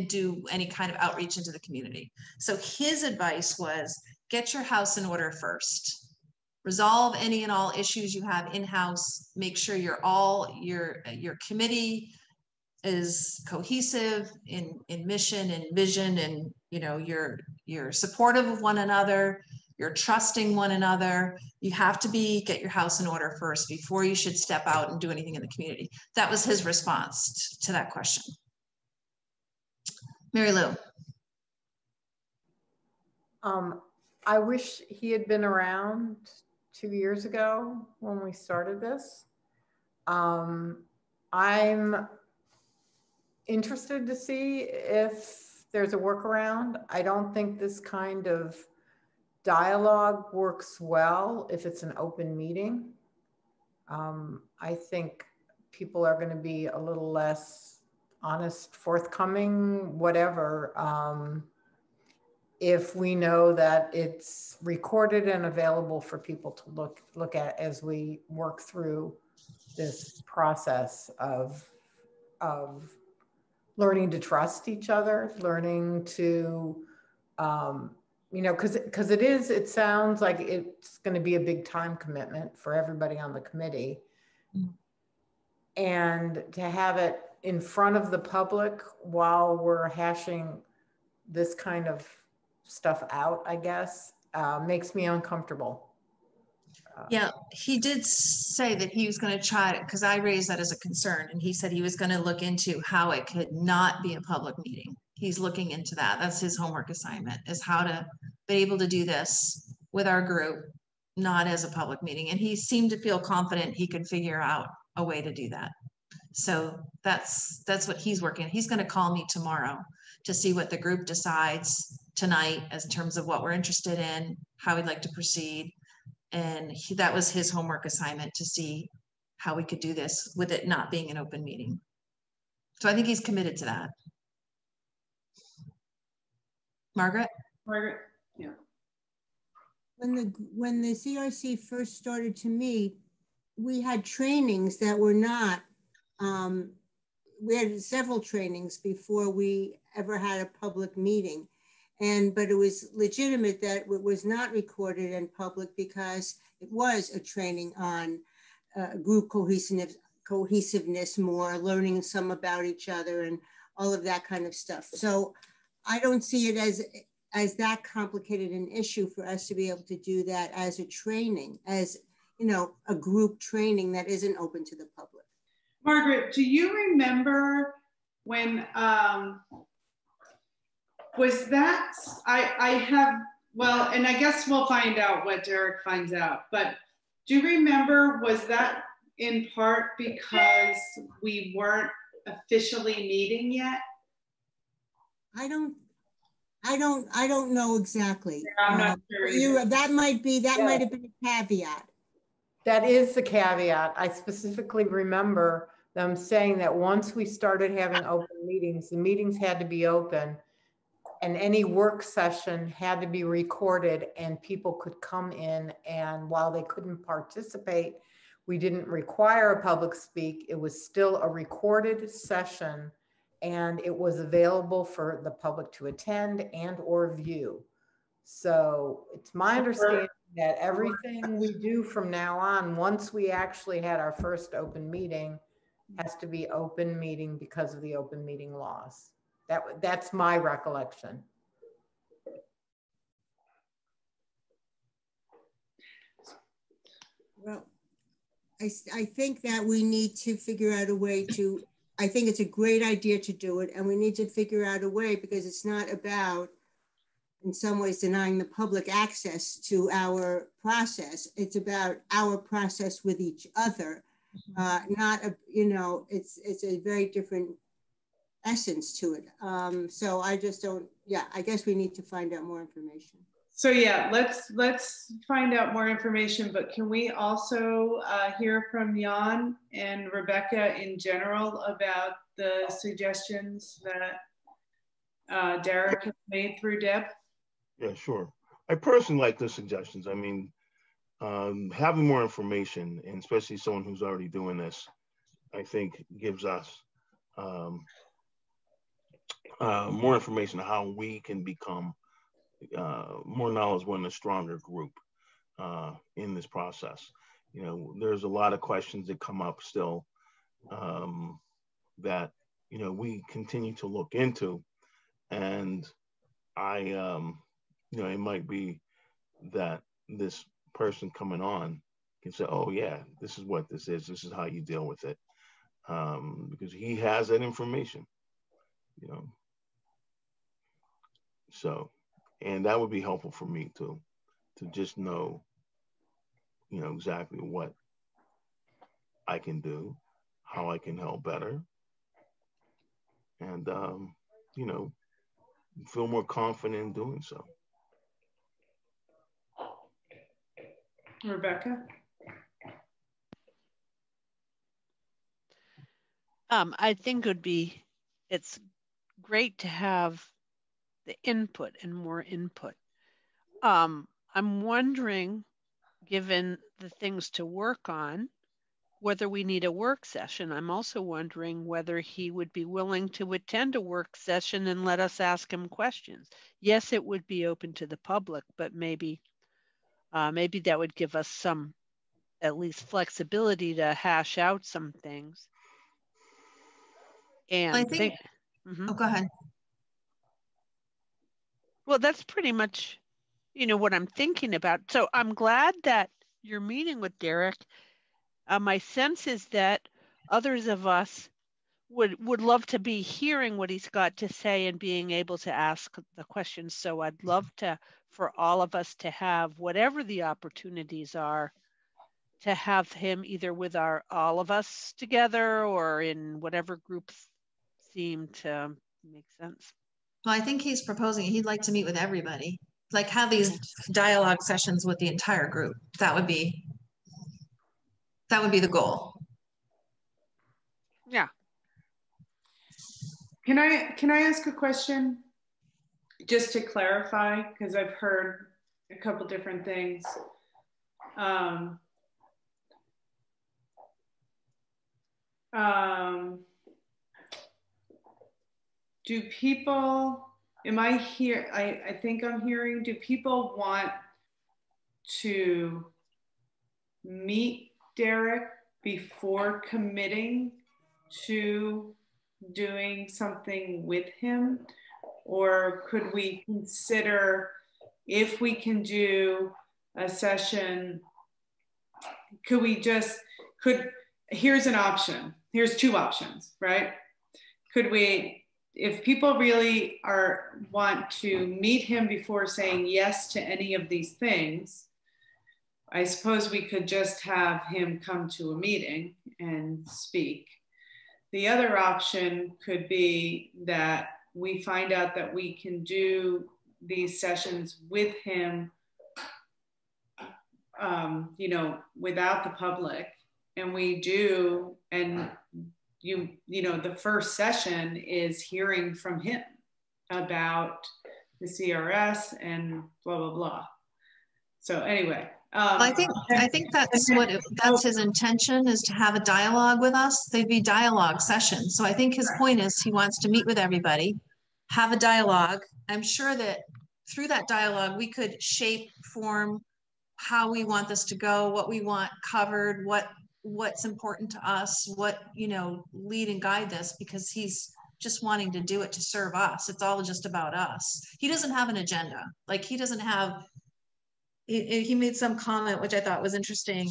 do any kind of outreach into the community. So his advice was, get your house in order first. Resolve any and all issues you have in-house. Make sure your committee is cohesive in mission and vision, and you're supportive of one another, you're trusting one another. You have to get your house in order first before you should step out and do anything in the community. That was his response to that question. Mary Lou. I wish he had been around 2 years ago when we started this. I'm interested to see if there's a workaround. I don't think this kind of dialogue works well if it's an open meeting. I think people are going to be a little less honest, forthcoming, whatever, if we know that it's recorded and available for people to look at as we work through this process of learning to trust each other, learning to, because it sounds like it's going to be a big time commitment for everybody on the committee. Mm-hmm. And to have it in front of the public while we're hashing this kind of stuff out, I guess, makes me uncomfortable. Yeah, he did say that he was going to try it, because I raised that as a concern, and he said he was going to look into how it could not be a public meeting. He's looking into that. That's his homework assignment, is how to be able to do this with our group, not as a public meeting. And he seemed to feel confident he could figure out a way to do that. So that's what he's working on. He's going to call me tomorrow to see what the group decides tonight as in terms of what we're interested in, how we'd like to proceed. And that was his homework assignment, to see how we could do this with it not being an open meeting. So I think he's committed to that. Margaret? Margaret, yeah. When the CRC first started to meet, we had trainings that were not, we had several trainings before we ever had a public meeting. But it was legitimate that it was not recorded in public because it was a training on group cohesiveness more, learning some about each other and all of that kind of stuff. So I don't see it as that complicated an issue for us to be able to do that as a training, as a group training that isn't open to the public. Margaret, do you remember when, was that, I have Well, and I guess we'll find out what Derek finds out, but do you remember, was that in part because we weren't officially meeting yet? I don't know exactly. Yeah, I'm not sure. That might have been a caveat. That is the caveat. I specifically remember them saying that once we started having open meetings, the meetings had to be open and any work session had to be recorded and people could come in, and while they couldn't participate, we didn't require a public speak. It was still a recorded session and it was available for the public to attend and or view. So it's my understanding that everything we do from now on, once we actually had our first open meeting, has to be open meeting because of the open meeting laws. That's my recollection. Well, I think that we need to figure out a way to, I think it's a great idea to do it, and we need to figure out a way, because it's not about, in some ways, denying the public access to our process. It's about our process with each other. Not a, you know, it's a very different essence to it. So I just don't, yeah, I guess we need to find out more information. So yeah, let's find out more information, but can we also hear from Jon and Rebecca in general about the suggestions that Derek has made through Deb? Yeah, sure. I personally like the suggestions. I mean, having more information, and especially someone who's already doing this, I think gives us more information on how we can become more knowledgeable in a stronger group in this process. You know, there's a lot of questions that come up still that, you know, we continue to look into, and you know, it might be that this person coming on can say, oh yeah, this is what this is how you deal with it, because he has that information, you know. So, and that would be helpful for me to just know, you know, exactly what I can do, how I can help better, and you know, feel more confident in doing so. Rebecca? I think it's great to have the input and more input. I'm wondering, given the things to work on, whether we need a work session. I'm also wondering whether he would be willing to attend a work session and let us ask him questions. Yes, it would be open to the public, but maybe that would give us some, at least, flexibility to hash out some things. And I think, oh, go ahead. Well, that's pretty much, you know, what I'm thinking about. So I'm glad that you're meeting with Derek. My sense is that others of us would love to be hearing what he's got to say and being able to ask the questions. So I'd love for all of us to have, whatever the opportunities are, to have him either with all of us together or in whatever groups seem to make sense. Well, I think he's proposing he'd like to meet with everybody, like have these dialogue sessions with the entire group. That would be the goal. Yeah. Can I ask a question just to clarify, because I've heard a couple different things. Do people, I think I'm hearing, do people want to meet Derek before committing to doing something with him? Or could we consider, if we can do a session, here's an option, here's two options, right? Could we if people really want to meet him before saying yes to any of these things, I suppose we could just have him come to a meeting and speak. The other option could be that we find out that we can do these sessions with him, you know, without the public, and we do, and you know, the first session is hearing from him about the CRS and blah, blah, blah. So anyway. I think that's his intention, is to have a dialogue with us. They'd be dialogue sessions. So I think his point is he wants to meet with everybody, have a dialogue. I'm sure that through that dialogue, we could shape, form how we want this to go, what we want covered, what's important to us, what, you know, lead and guide this, because he's just wanting to do it to serve us. It's all just about us. He doesn't have an agenda. Like, he doesn't have, he made some comment, which I thought was interesting.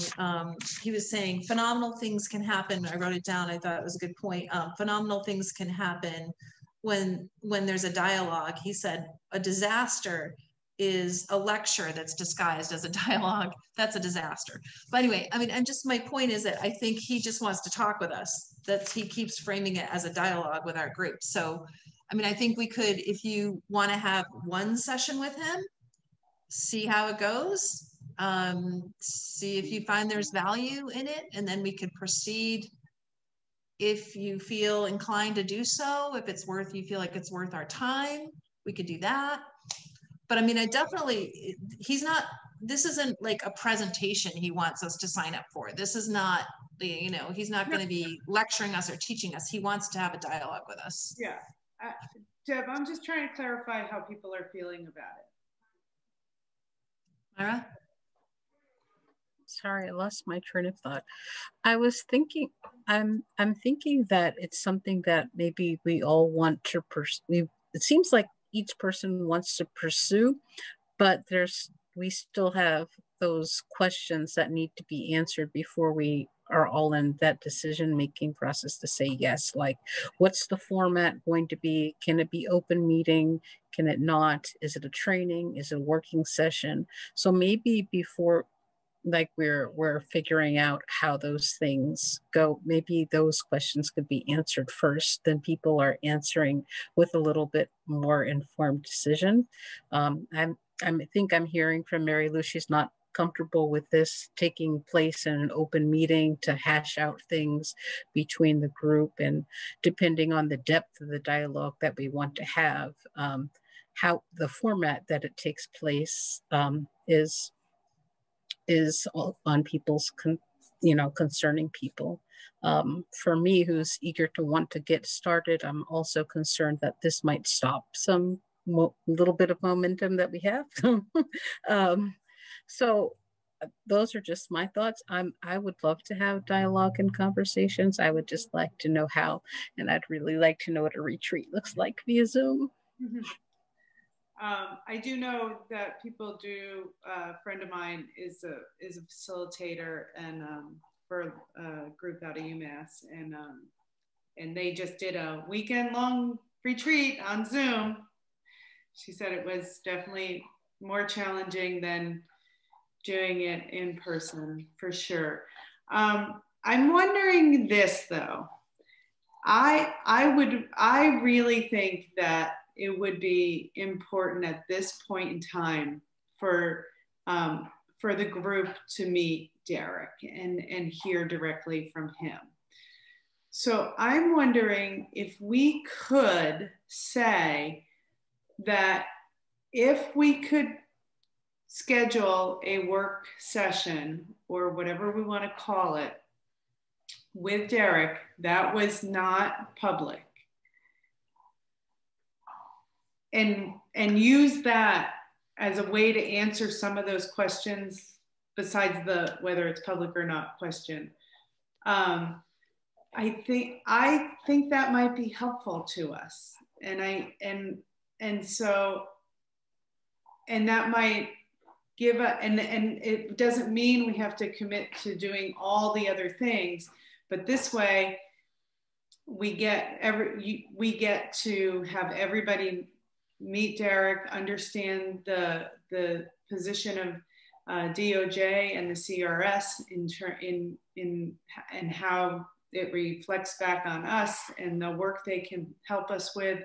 He was saying phenomenal things can happen. I wrote it down. I thought it was a good point. Phenomenal things can happen when there's a dialogue. He said a disaster is a lecture that's disguised as a dialogue. That's a disaster. But anyway, I mean, and just my point is that I think he just wants to talk with us. He keeps framing it as a dialogue with our group. So, I mean, I think we could, if you want to have one session with him, see how it goes, see if you find there's value in it, and then we could proceed if you feel inclined to do so. If it's worth, you feel like it's worth our time, we could do that. But I mean, I definitely, this isn't like a presentation he wants us to sign up for. This is not, you know, he's not going to be lecturing us or teaching us. He wants to have a dialogue with us. Yeah. Deb, I'm just trying to clarify how people are feeling about it. Myra? Sorry, I lost my train of thought. I was thinking, I'm thinking that it's something that maybe we all want to pursue. It seems like each person wants to pursue, but we still have those questions that need to be answered before we are all in that decision-making process to say yes. Like, what's the format going to be? Can it be open meeting? Can it not? Is it a training? Is it a working session? So maybe before, like, we're figuring out how those things go, maybe those questions could be answered first, then people are answering with a little bit more informed decision. I think I'm hearing from Mary Lou, she's not comfortable with this taking place in an open meeting to hash out things between the group, and depending on the depth of the dialogue that we want to have, how the format that it takes place is on people's, concerning people. For me, who's eager to want to get started, I'm also concerned that this might stop some little bit of momentum that we have. So those are just my thoughts. I would love to have dialogue and conversations. I would just like to know how, and I'd really like to know what a retreat looks like via Zoom. Mm-hmm. I do know that people do. A friend of mine is a facilitator and for a group out of UMass, and they just did a weekend-long retreat on Zoom. She said it was definitely more challenging than doing it in person, for sure. I'm wondering this though. I really think that it would be important at this point in time for the group to meet Derek and hear directly from him. So I'm wondering if we could say that if we could schedule a work session or whatever we want to call it with Derek that was not public, and use that as a way to answer some of those questions besides the whether it's public or not question. I think that might be helpful to us, and that might give and it doesn't mean we have to commit to doing all the other things, but this way we get to have everybody meet Derek, understand the position of DOJ and the CRS and how it reflects back on us and the work they can help us with,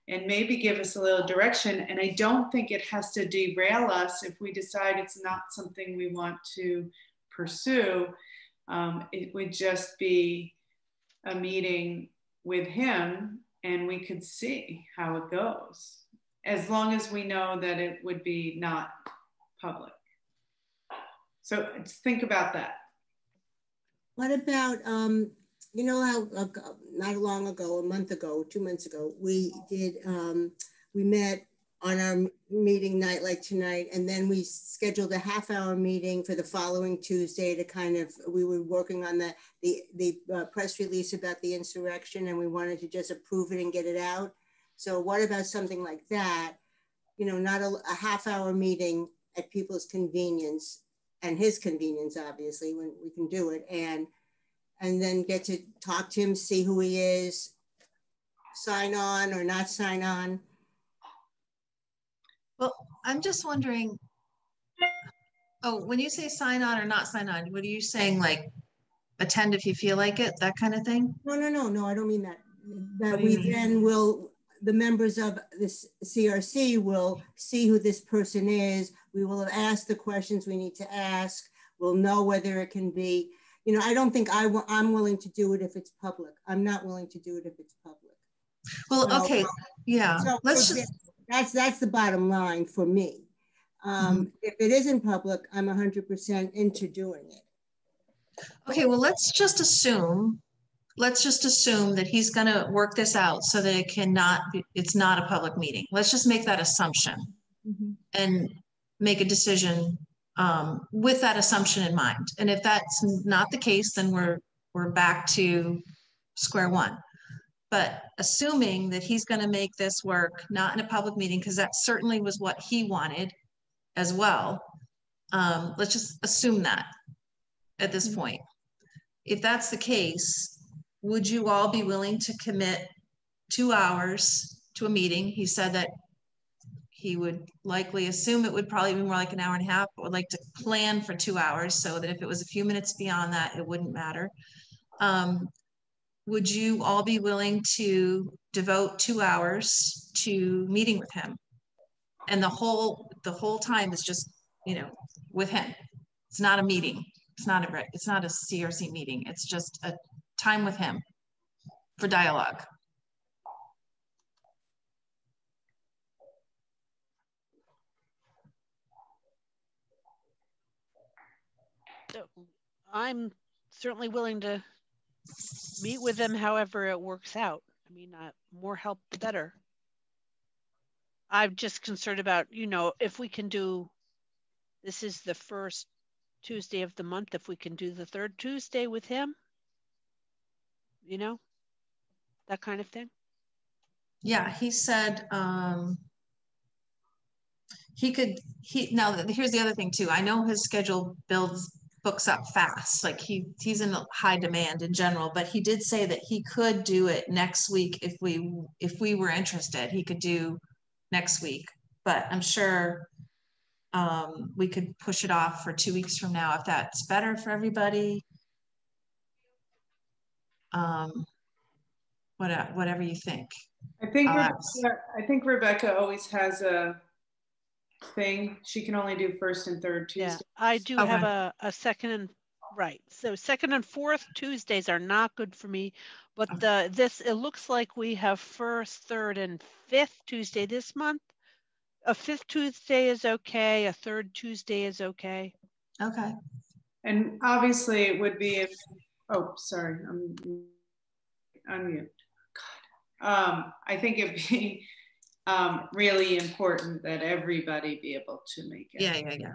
and maybe give us a little direction. And I don't think it has to derail us if we decide it's not something we want to pursue. It would just be a meeting with him and we could see how it goes, as long as we know that it would be not public. So think about that. What about, you know how not long ago, a month ago, 2 months ago, we met on our meeting night like tonight, and then we scheduled a half-hour meeting for the following Tuesday to kind of, we were working on the press release about the insurrection, and we wanted to just approve it and get it out. So what about something like that? You know, not a half-hour meeting at people's convenience, and his convenience, obviously, when we can do it, and then get to talk to him, see who he is, sign on or not sign on. Well, I'm just wondering, oh, when you say sign on or not sign on, what are you saying, like attend if you feel like it, that kind of thing? No, I don't mean that. That we then will, the members of this CRC will see who this person is. We will have asked the questions we need to ask. We'll know whether it can be, you know, I don't think I'm willing to do it if it's public. I'm not willing to do it if it's public. Well, so, okay, yeah. So let's just. That's the bottom line for me. If it isn't public, I'm 100% into doing it. Okay, well, let's just assume that he's going to work this out so that it's not a public meeting. Let's just make that assumption and make a decision with that assumption in mind. And if that's not the case, then we're back to square one. But assuming that he's going to make this work, not in a public meeting, because that certainly was what he wanted as well. Let's just assume that at this point. If that's the case, would you all be willing to commit 2 hours to a meeting? He said that he would likely assume it would probably be more like an hour and a half, but would like to plan for 2 hours so that if it was a few minutes beyond that, it wouldn't matter. Would you all be willing to devote 2 hours to meeting with him? And the whole time is just, you know, with him. It's not a meeting. It's not a CRC meeting. It's just a time with him for dialogue. So I'm certainly willing to meet with them however it works out. I mean, more help, the better. I'm just concerned about, you know, if we can do, this is the first Tuesday of the month, if we can do the third Tuesday with him, you know, that kind of thing. Yeah, he said now here's the other thing too. I know his schedule books up fast, like he's in high demand in general, but he did say that he could do it next week if we were interested. He could do next week, but I'm sure we could push it off for 2 weeks from now if that's better for everybody. Whatever you think. I think Rebecca always has a thing. She can only do first and third Tuesday. Yeah, I do have a second and right. So second and fourth Tuesdays are not good for me, but it looks like we have first, third, and fifth Tuesday this month. A fifth Tuesday is okay. A third Tuesday is okay. Okay. And obviously it would be if, oh, sorry, I'm unmute. God. I think it'd be really important that everybody be able to make it. Yeah.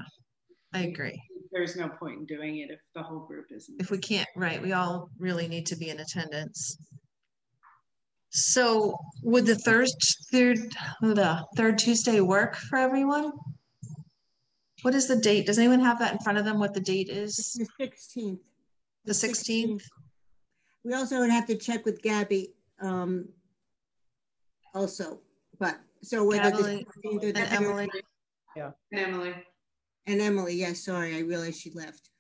I agree. There's no point in doing it if the whole group isn't. If we can't, right, we all really need to be in attendance. So would the third Tuesday work for everyone? What is the date? Does anyone have that in front of them, what the date is? The 16th. The 16th? We also would have to check with Gabby also, but so whether Emily, this and Emily. Yeah. And Emily, yes, sorry, I realized she left.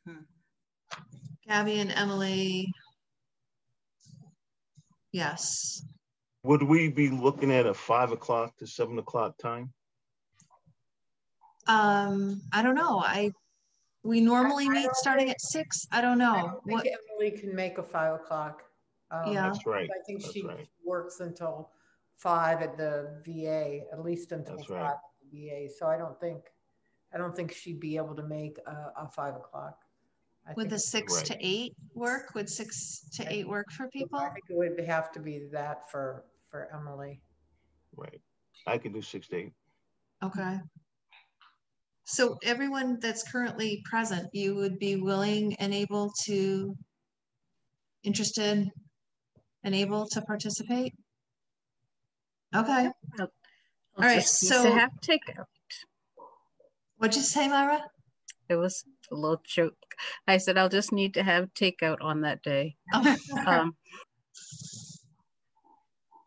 Gabby and Emily. Yes. Would we be looking at a 5 o'clock to 7 o'clock time? I don't know. We normally meet starting at 6. I don't know. I think Emily can make a 5 o'clock. Yeah, that's right. I think she right. works until 5 at the VA, at least until That's 5 right. at the VA. So I don't think she'd be able to make a 5 o'clock. would the 6 to 8 work? Would 6 to 8 work for people? I think it would have to be that for Emily. Right. I can do 6 to 8. Okay. So everyone that's currently present, you would be willing and able to, interested and able to participate? Okay. All right, so to have takeout. What'd you say, Myra? It was a little joke. I said I'll just need to have takeout on that day.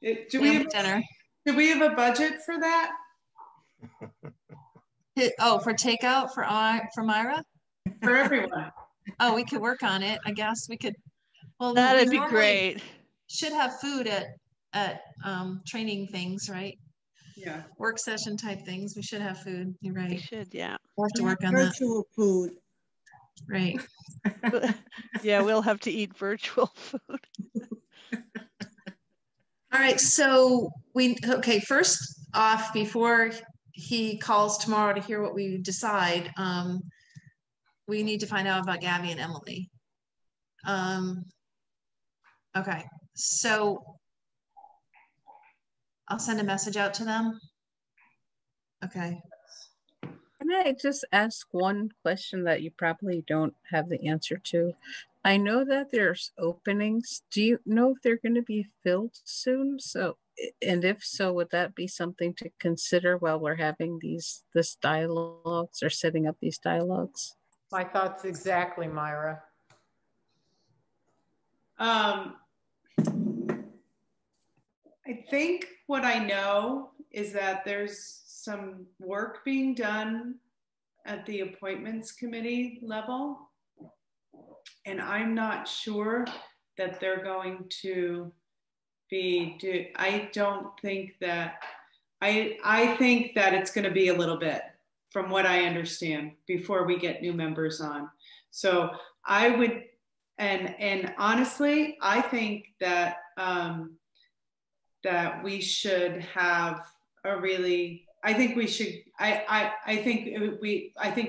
do we have dinner? Do we have a budget for that? For takeout for Myra? For everyone. Oh, we could work on it. I guess we could. Well, that'd be great. Should have food at training things, right? Yeah. Work session type things. We should have food. You're right. We should, yeah. We'll have to work on that. Virtual food. Right. Yeah, we'll have to eat virtual food. All right. So first off, before he calls tomorrow to hear what we decide, we need to find out about Gabby and Emily. Okay. So I'll send a message out to them. Okay. Can I just ask one question that you probably don't have the answer to? I know that there's openings. Do you know if they're going to be filled soon? So, and if so, would that be something to consider while we're having this dialogues or setting up these dialogues? My thoughts exactly, Myra. I think what I know is that there's some work being done at the appointments committee level. And I'm not sure that they're going to I think that it's going to be a little bit, from what I understand, before we get new members on. So I would, and honestly, I think that that we should have a really, I think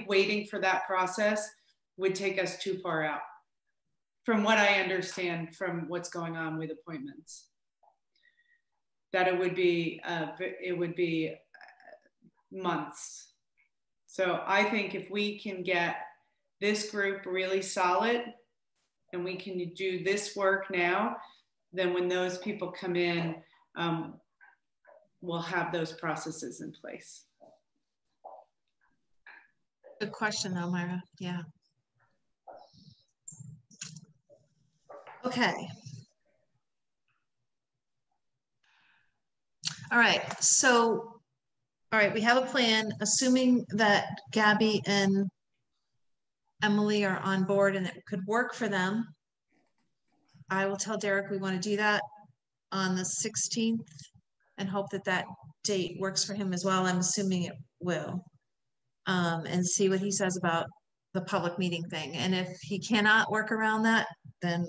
waiting for that process would take us too far out, from what I understand from what's going on with appointments. That it would be months. So I think if we can get this group really solid and we can do this work now, then when those people come in, we'll have those processes in place. Good question though, Myra. Yeah. Okay. All right. So, all right, we have a plan, assuming that Gabby and Emily are on board and it could work for them. I will tell Derek we want to do that on the 16th and hope that that date works for him as well. I'm assuming it will. And see what he says about the public meeting thing. And if he cannot work around that, then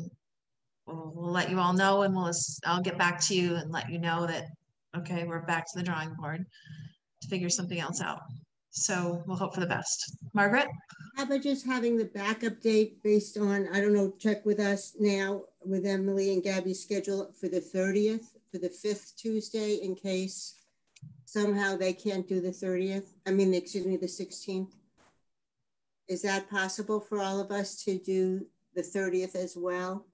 we'll let you all know, and I'll get back to you and let you know that, okay, we're back to the drawing board to figure something else out. So we'll hope for the best. Margaret? How about just having the backup date based on, I don't know, check with us now with Emily and Gabby's schedule for the 30th, for the 5th Tuesday, in case somehow they can't do the 30th. I mean, excuse me, the 16th. Is that possible for all of us to do the 30th as well?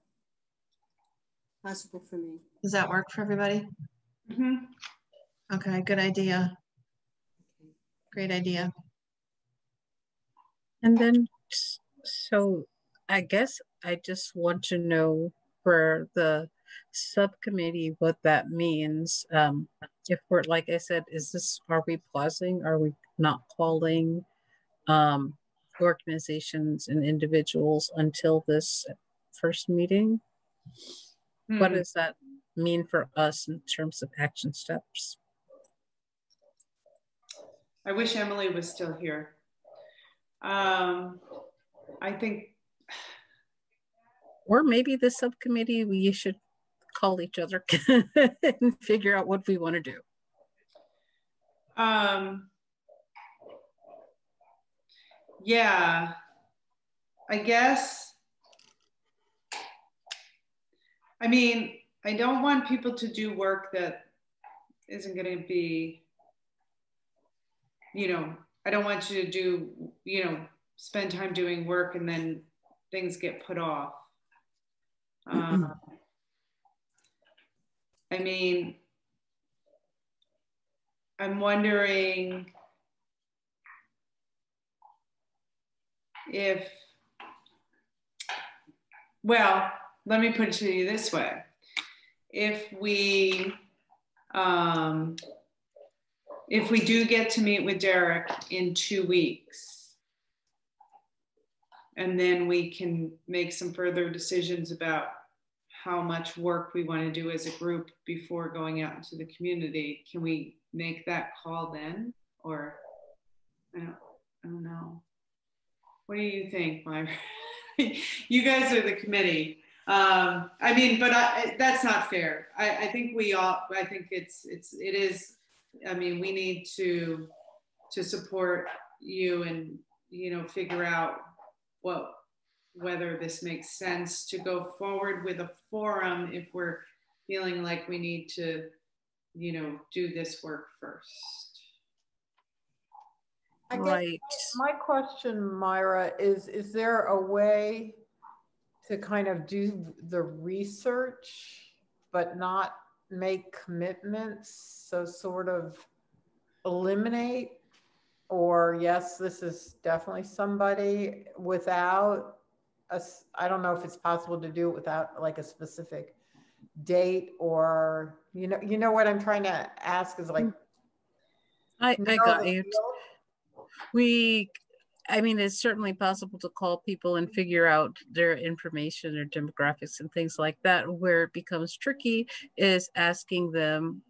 Possible for me. Does that work for everybody? Mm-hmm. Okay, good idea. Great idea. And then, so I guess I just want to know for the subcommittee, what that means. If we're, like I said, are we pausing? Are we not calling organizations and individuals until this first meeting? What does that mean for us in terms of action steps? I wish Emily was still here. I think, or maybe the subcommittee, we should call each other and figure out what we want to do. Yeah, I guess. I mean, I don't want people to do work that isn't going to be, you know, I don't want you to do, you know, spend time doing work and then things get put off. I mean, I'm wondering if, well, let me put it to you this way. If we do get to meet with Derek in 2 weeks, and then we can make some further decisions about how much work we want to do as a group before going out into the community, can we make that call then? Or I don't know. What do you think, Myra? You guys are the committee. I mean, but that's not fair. I think we all, I think it is, I mean, we need to support you and, you know, figure out whether this makes sense to go forward with a forum if we're feeling like we need to, you know, do this work first. I guess Right. my question, Myra, is there a way to kind of do the research but not make commitments, so sort of eliminate, or yes, this is definitely somebody, without I don't know if it's possible to do it without like a specific date, or you know what I'm trying to ask is like, I got you. I mean, it's certainly possible to call people and figure out their information or demographics and things like that. Where it becomes tricky is asking them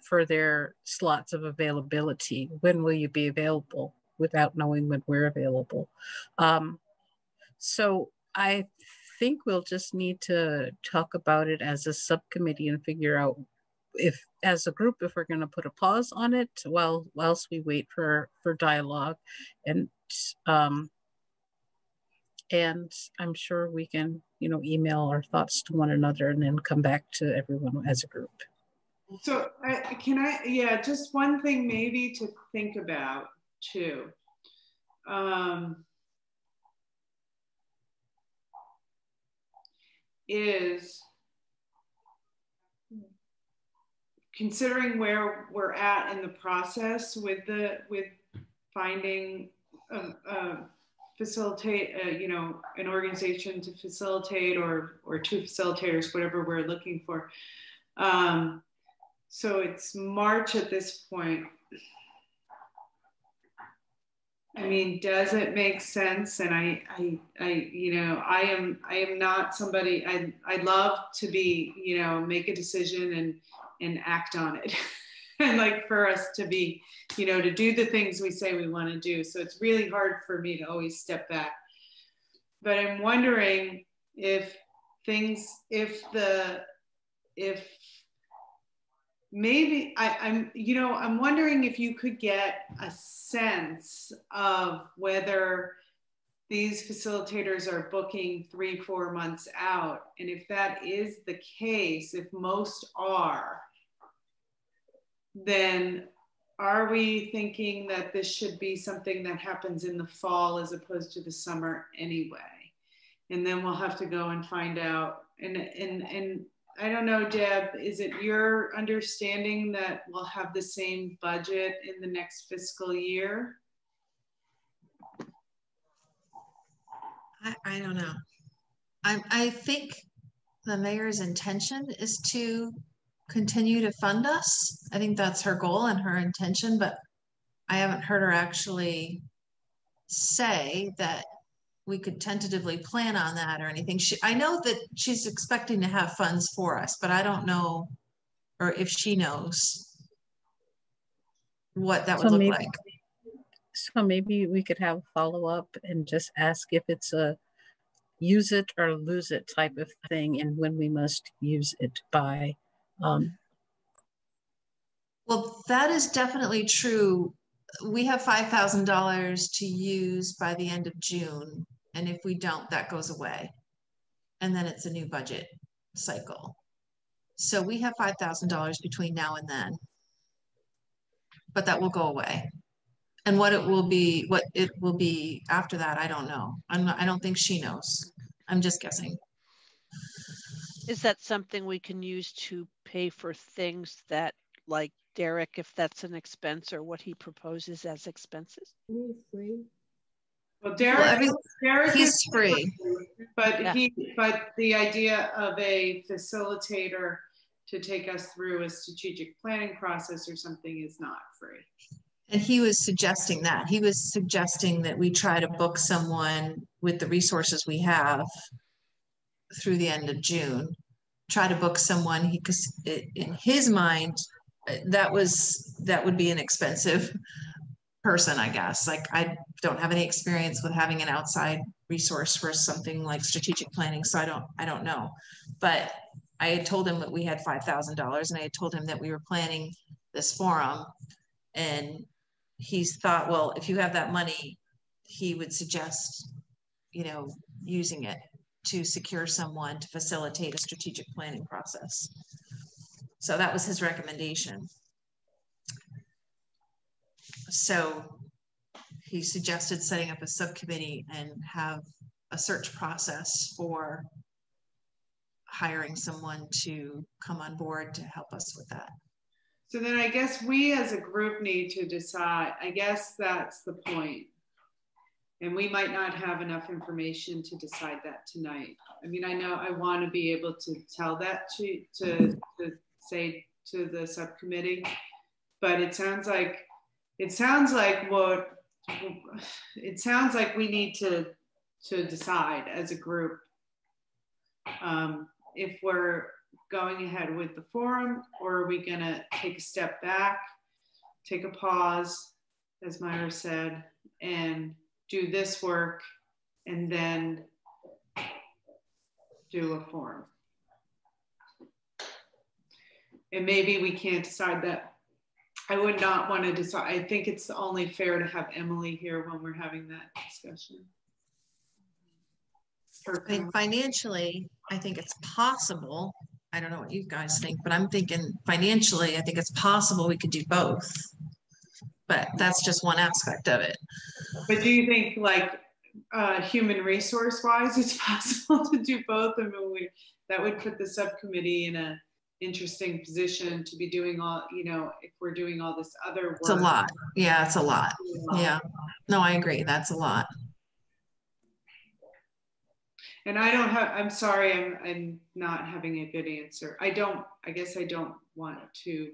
for their slots of availability. When will you be available, without knowing when we're available? So I think we'll just need to talk about it as a subcommittee and figure out if, as a group, if we're going to put a pause on it whilst we wait for dialogue, and I'm sure we can, you know, email our thoughts to one another and then come back to everyone as a group. So yeah, just one thing maybe to think about too. Is considering where we're at in the process with finding facilitate, you know, an organization to facilitate, or two facilitators, whatever we're looking for. So it's March at this point. I mean, does it make sense? And I you know, I am not somebody, I'd love to be, you know, make a decision and act on it. And like for us to be, you know, to do the things we say we want to do. So it's really hard for me to always step back. But I'm wondering if maybe I'm wondering if you could get a sense of whether these facilitators are booking 3-4 months out. And if that is the case, if most are, then are we thinking that this should be something that happens in the fall as opposed to the summer anyway? And then we'll have to go and find out. And I don't know, Deb, is it your understanding that we'll have the same budget in the next fiscal year? I don't know. I think the mayor's intention is to continue to fund us. I think that's her goal and her intention, but I haven't heard her actually say that we could tentatively plan on that or anything. I know that she's expecting to have funds for us, but I don't know, or if she knows what that would look like. So maybe we could have a follow-up and just ask if it's a use it or lose it type of thing, and when we must use it by. Well, that is definitely true. We have $5,000 to use by the end of June. And if we don't, that goes away. And then it's a new budget cycle. So we have $5,000 between now and then, but that will go away. And what it will be after that, I don't know. I don't think she knows. I'm just guessing. Is that something we can use to pay for things that, like Derek, if that's an expense, or what he proposes as expenses? Well, Derek he's is free, but the idea of a facilitator to take us through a strategic planning process or something is not free. And he was suggesting that. He was suggesting that we try to book someone with the resources we have through the end of June. Try to book someone, because in his mind, that would be an expensive person, I guess. Like, I don't have any experience with having an outside resource for something like strategic planning, so I don't know. But I had told him that we had $5,000, and I had told him that we were planning this forum, and he's thought, well, if you have that money, he would suggest, using it to secure someone to facilitate a strategic planning process. So that was his recommendation. So he suggested setting up a subcommittee and have a search process for hiring someone to come on board to help us with that. So then I guess we as a group need to decide. I guess that's the point. And we might not have enough information to decide that tonight. I mean, I know I want to be able to tell that to say to the subcommittee, but it sounds like we need to decide as a group if we're going ahead with the forum, or are we going to take a step back, take a pause, as Myra said, and do this work and then do a forum. And maybe we can't decide that. I would not want to decide. I think it's only fair to have Emily here when we're having that discussion. I mean, financially, I think it's possible. I don't know what you guys think, but I'm thinking financially, I think it's possible we could do both. But that's just one aspect of it. But do you think, like, human resource wise, it's possible to do both? I mean, that would put the subcommittee in a interesting position to be doing all, if we're doing all this other work. It's a lot. Yeah, it's a lot. Yeah. No, I agree. That's a lot. And I'm sorry, I'm not having a good answer. I guess I don't want to,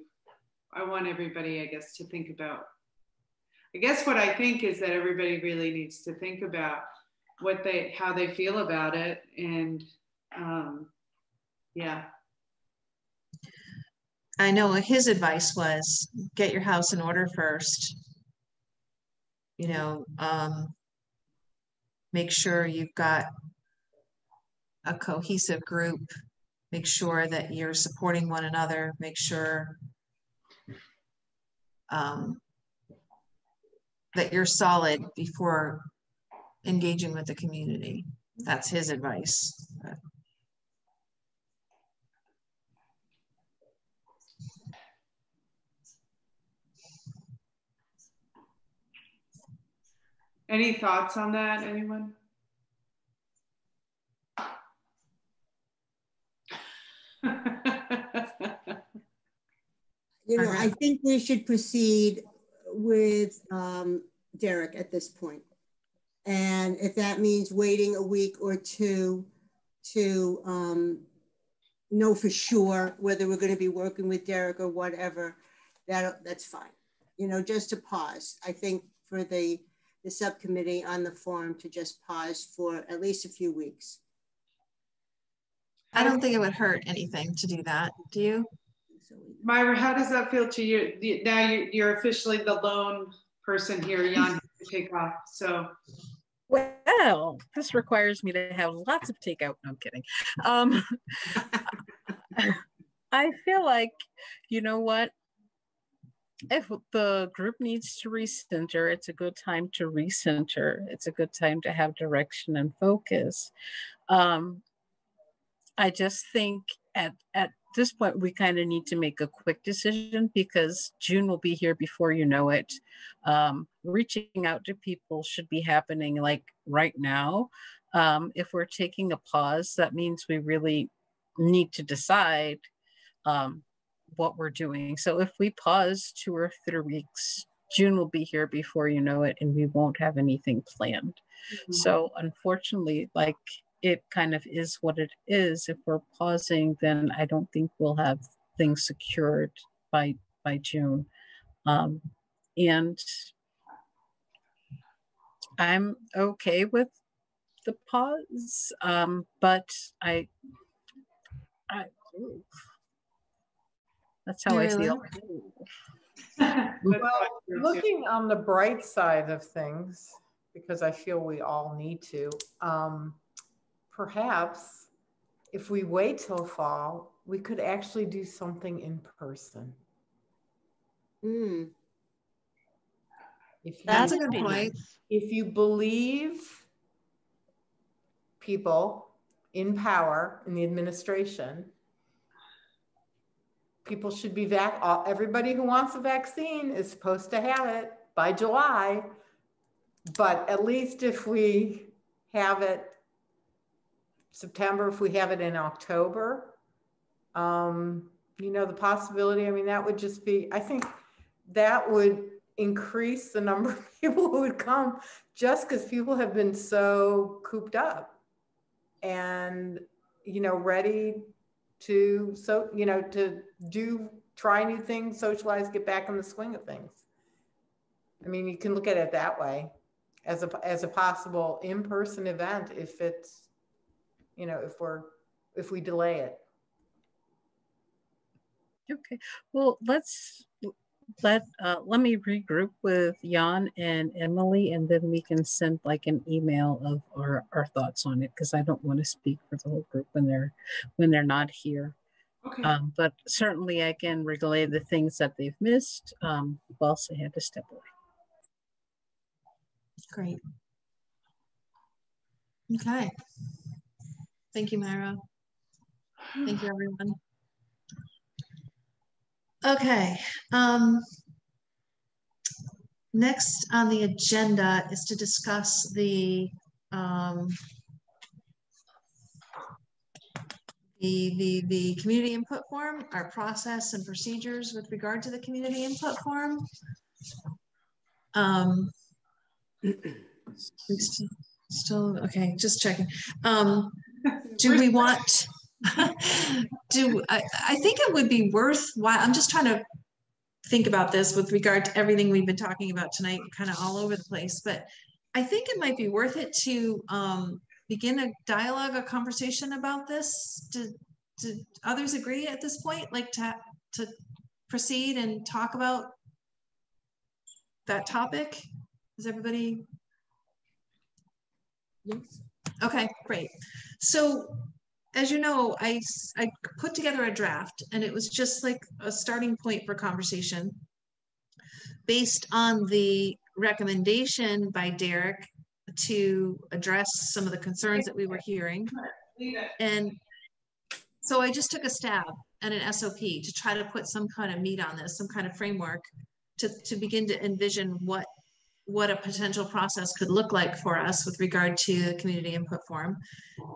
I want everybody, I guess, to think about, I guess what I think is that everybody really needs to think about how they feel about it. And yeah. I know his advice was get your house in order first. Make sure you've got a cohesive group, make sure that you're supporting one another, make sure that you're solid before engaging with the community. That's his advice. Any thoughts on that, anyone? I think we should proceed with Derek at this point. And if that means waiting a week or two to know for sure whether we're going to be working with Derek or whatever, that's fine. You know, just to pause. I think for the subcommittee on the forum to just pause for at least a few weeks. I don't think it would hurt anything to do that. Do you? Myra, how does that feel to you? Now you're officially the lone person here. Jan has to take off. So. Well, this requires me to have lots of takeout. No, I'm kidding. I feel like, you know what? If the group needs to recenter, it's a good time to recenter. It's a good time to have direction and focus. I just think at this point, we kind of need to make a quick decision because June will be here before you know it. Reaching out to people should be happening like right now. If we're taking a pause, that means we really need to decide what we're doing. So if we pause 2 or 3 weeks, June will be here before you know it, and we won't have anything planned. Mm-hmm. So unfortunately, like, it kind of is what it is. If we're pausing, then I don't think we'll have things secured by June. And I'm okay with the pause, but that's how I feel. Well, looking on the bright side of things, because I feel we all need to, perhaps if we wait till fall, we could actually do something in person. That's a good point. If you believe people in power in the administration, people should be everybody who wants a vaccine is supposed to have it by July. But at least if we have it September, if we have it in October, you know, the possibility, I mean, that would just be, I think that would increase the number of people who would come, just because people have been so cooped up and, you know, ready to, you know, to try new things, socialize, get back in the swing of things. I mean, you can look at it that way as a possible in-person event if it's, you know, if we delay it. Okay, well, let me regroup with Jan and Emily, and then we can send like an email of our thoughts on it, because I don't want to speak for the whole group when they're not here. Okay. But certainly I can relay the things that they've missed whilst I had to step away. Great. Okay. Thank you, Myra. Thank you, everyone. Okay. Next on the agenda is to discuss the community input form, our process and procedures with regard to the community input form. Still okay, just checking. Do we want I think it would be worthwhile. I'm just trying to think about this with regard to everything we've been talking about tonight, kind of all over the place, but I think it might be worth it to begin a dialogue, a conversation about this. Do others agree at this point, like to proceed and talk about that topic? Is everybody? Yes. Okay, great. So as you know, I put together a draft, and it was just like a starting point for conversation based on the recommendation by Derek to address some of the concerns that we were hearing. And so I just took a stab at an SOP to try to put some kind of meat on this, some kind of framework to begin to envision what a potential process could look like for us with regard to the community input form.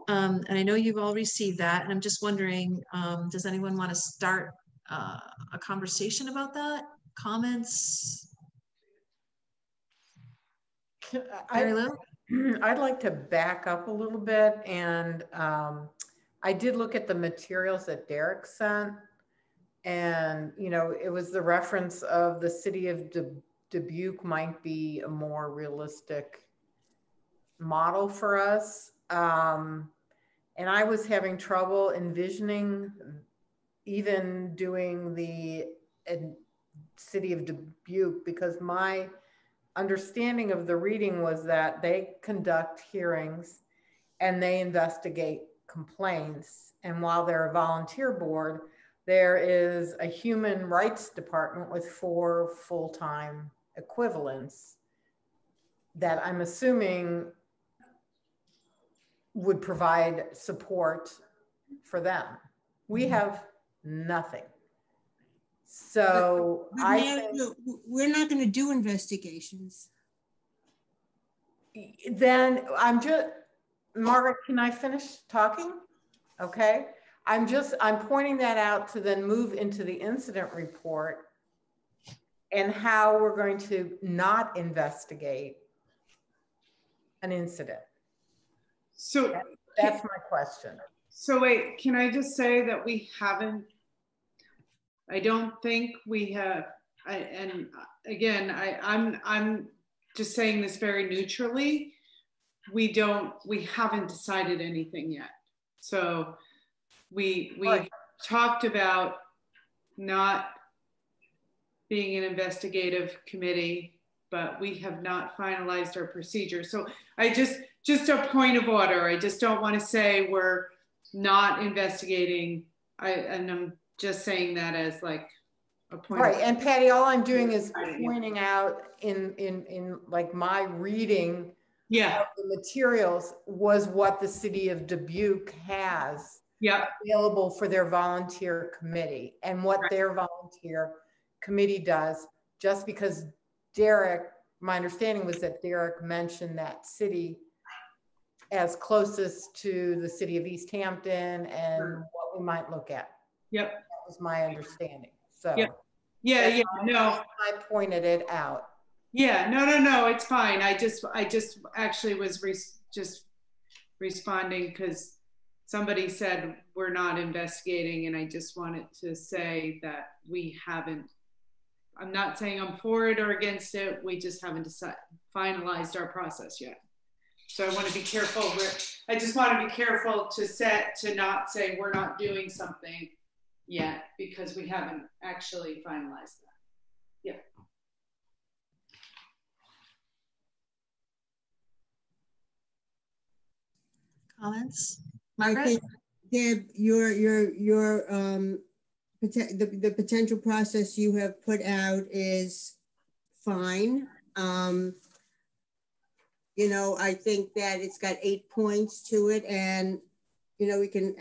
And I know you've all received that, and I'm just wondering, does anyone want to start a conversation about that? Comments? I'd like to back up a little bit, and I did look at the materials that Derek sent, and, you know, it was the reference of the city of Dubuque might be a more realistic model for us. And I was having trouble envisioning even doing the city of Dubuque, because my understanding of the reading was that they conduct hearings and they investigate complaints. And while they're a volunteer board, there is a human rights department with 4 full-time equivalents that I'm assuming would provide support for them. We have nothing. So but I Mary, think, we're not going to do investigations. then I'm just, Margaret, can I finish talking? Okay. I'm pointing that out to then move into the incident report and how we're going to not investigate an incident. So that's my question. So wait, can I just say that we haven't, I don't think we have, and again, I'm just saying this very neutrally. We haven't decided anything yet. So we've talked about not being an investigative committee, but we have not finalized our procedure. So I just a point of order. I just don't want to say we're not investigating. And I'm just saying that as like a point. Right, and Patti, all I'm doing is pointing out in like my reading of the materials was what the city of Dubuque has available for their volunteer committee, and what their volunteer committee does. Just because Derek, my understanding was that Derek mentioned that city as closest to the city of Easthampton and what we might look at. That was my understanding. So no, I pointed it out. No, it's fine. I just actually was just responding because somebody said we're not investigating, and I just wanted to say that we haven't. I'm not saying I'm for it or against it. We just haven't finalized our process yet. So I want to be careful. I just want to be careful to not say we're not doing something yet, because we haven't actually finalized that. Comments, Margaret? Deb, the potential process you have put out is fine. You know, I think that it's got 8 points to it, and you know, we can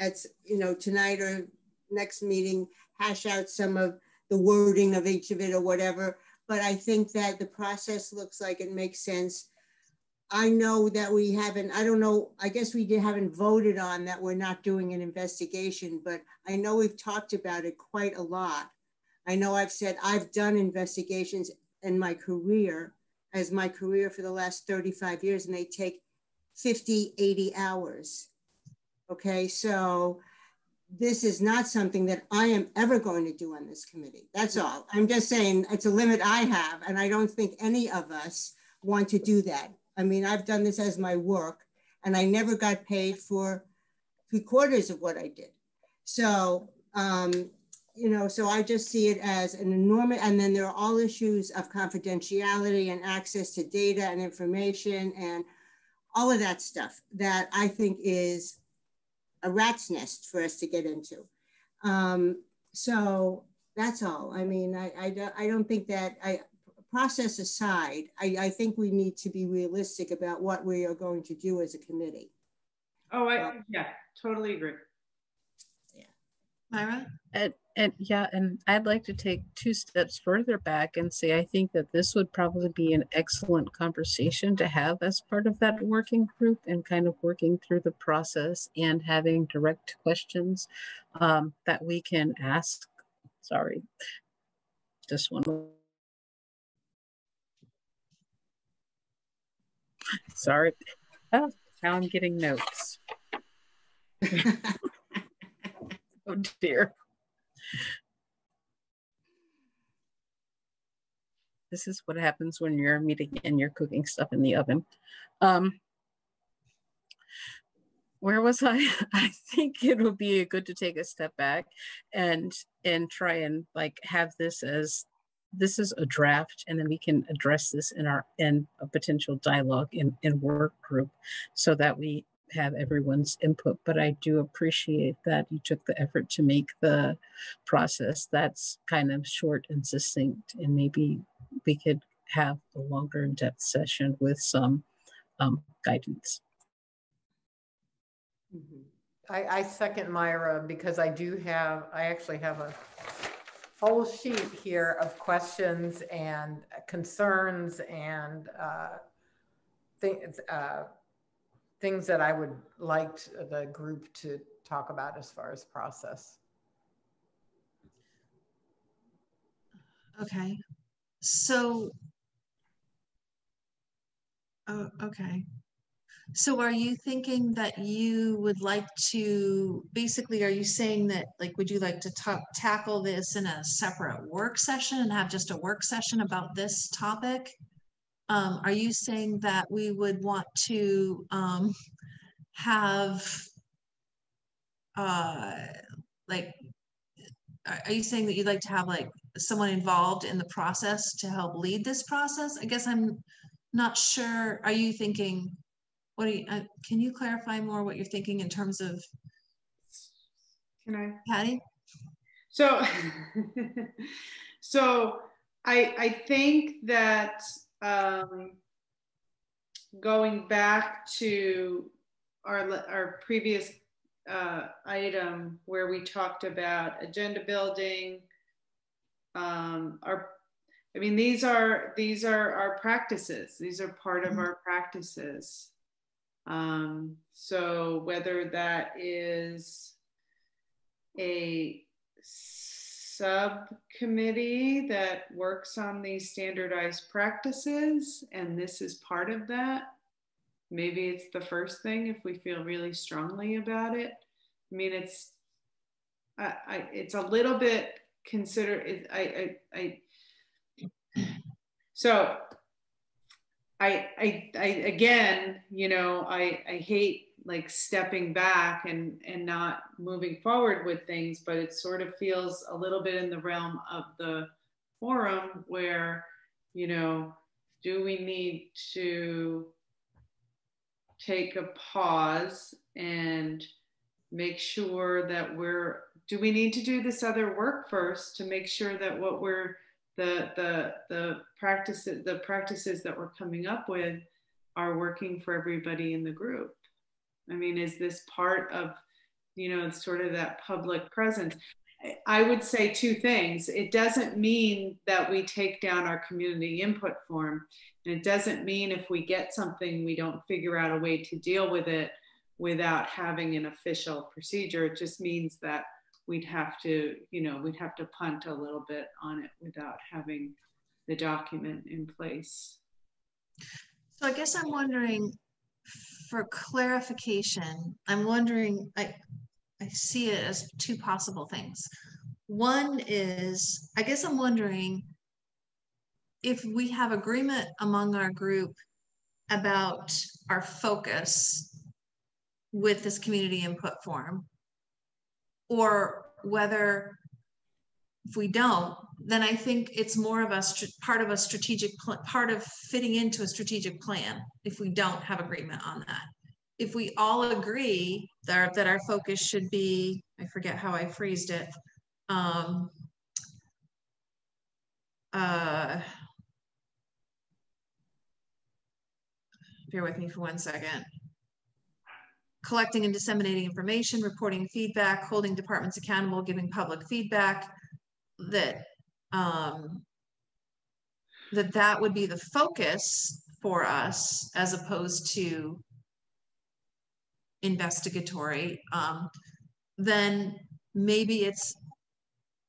tonight or next meeting hash out some of the wording of each of it or whatever. But I think that the process looks like it makes sense. I know that we haven't, I don't know, I guess we haven't voted on that we're not doing an investigation, but I know we've talked about it quite a lot. I know I've said I've done investigations in my career, for the last 35 years, and they take 50, 80 hours. Okay, so this is not something that I am ever going to do on this committee. That's all. I'm just saying it's a limit I have, and I don't think any of us want to do that. I mean, I've done this as my work, and I never got paid for 3/4 of what I did. So, you know, so I just see it as an enormous, and then there are all issues of confidentiality and access to data and information and all of that stuff that I think is a rat's nest for us to get into. So that's all. I mean, I don't think that, process aside, I think we need to be realistic about what we are going to do as a committee. Oh, yeah, totally agree. Yeah. Myra? And I'd like to take 2 steps further back and say, I think that this would probably be an excellent conversation to have as part of that working group, and kind of working through the process and having direct questions that we can ask. Sorry, just one. Sorry. Oh, now I'm getting notes. Oh dear. This is what happens when you're meeting and you're cooking stuff in the oven. Where was I? I think it would be good to take a step back and try and like have this as, this is a draft, and then we can address this in a potential dialogue in work group, so that we have everyone's input. But I do appreciate that you took the effort to make the process that's kind of short and succinct, and maybe we could have a longer in-depth session with some guidance. I second Myra, because I actually have a whole sheet here of questions and concerns and things that I would like the group to talk about as far as process. Okay, so, okay. So are you thinking that you would like to, basically, are you saying that, like, would you like to tackle this in a separate work session and have just a work session about this topic? Are you saying that we would want to have, like, are you saying that you'd like to have like someone involved in the process to help lead this process? I guess I'm not sure. Are you thinking, what do you, can you clarify more what you're thinking in terms of? Can I? Patti? So, so I think that going back to our previous item where we talked about agenda building, I mean, these are our practices. These are part of our practices. So whether that is a subcommittee that works on these standardized practices, and this is part of that, maybe it's the first thing if we feel really strongly about it. I mean, it's a little bit so I again, you know, I hate like stepping back and not moving forward with things, but it sort of feels a little bit in the realm of the forum where, you know, do we need to take a pause and make sure that do we need to do this other work first to make sure that what we're, the practices that we're coming up with are working for everybody in the group? I mean, is this part of, you know, sort of that public presence? I would say two things. It doesn't mean that we take down our community input form. And it doesn't mean if we get something, we don't figure out a way to deal with it without having an official procedure. It just means that we'd have to, you know, we'd have to punt a little bit on it without having the document in place. So I guess I'm wondering, for clarification, I'm wondering, I see it as two possible things. One is, I guess I'm wondering if we have agreement among our group about our focus with this community input form, or whether if we don't, then I think it's more of a part of a strategic part of fitting into a strategic plan if we don't have agreement on that. If we all agree that our focus should be, I forget how I phrased it, bear with me for 1 second. Collecting and disseminating information, reporting feedback, holding departments accountable, giving public feedback, that that would be the focus for us as opposed to investigatory, then maybe it's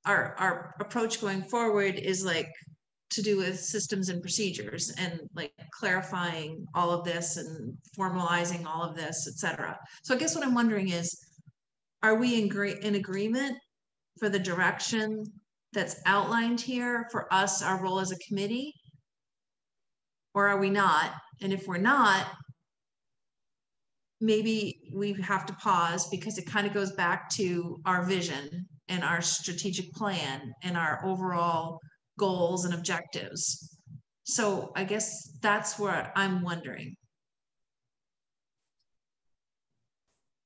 our approach going forward is like to do with systems and procedures and like clarifying all of this and formalizing all of this, etc. So I guess what I'm wondering is, are we in agreement for the direction that's outlined here for us, our role as a committee? Or are we not? And if we're not, maybe we have to pause, because it kind of goes back to our vision and our strategic plan and our overall goals and objectives. So I guess that's where I'm wondering.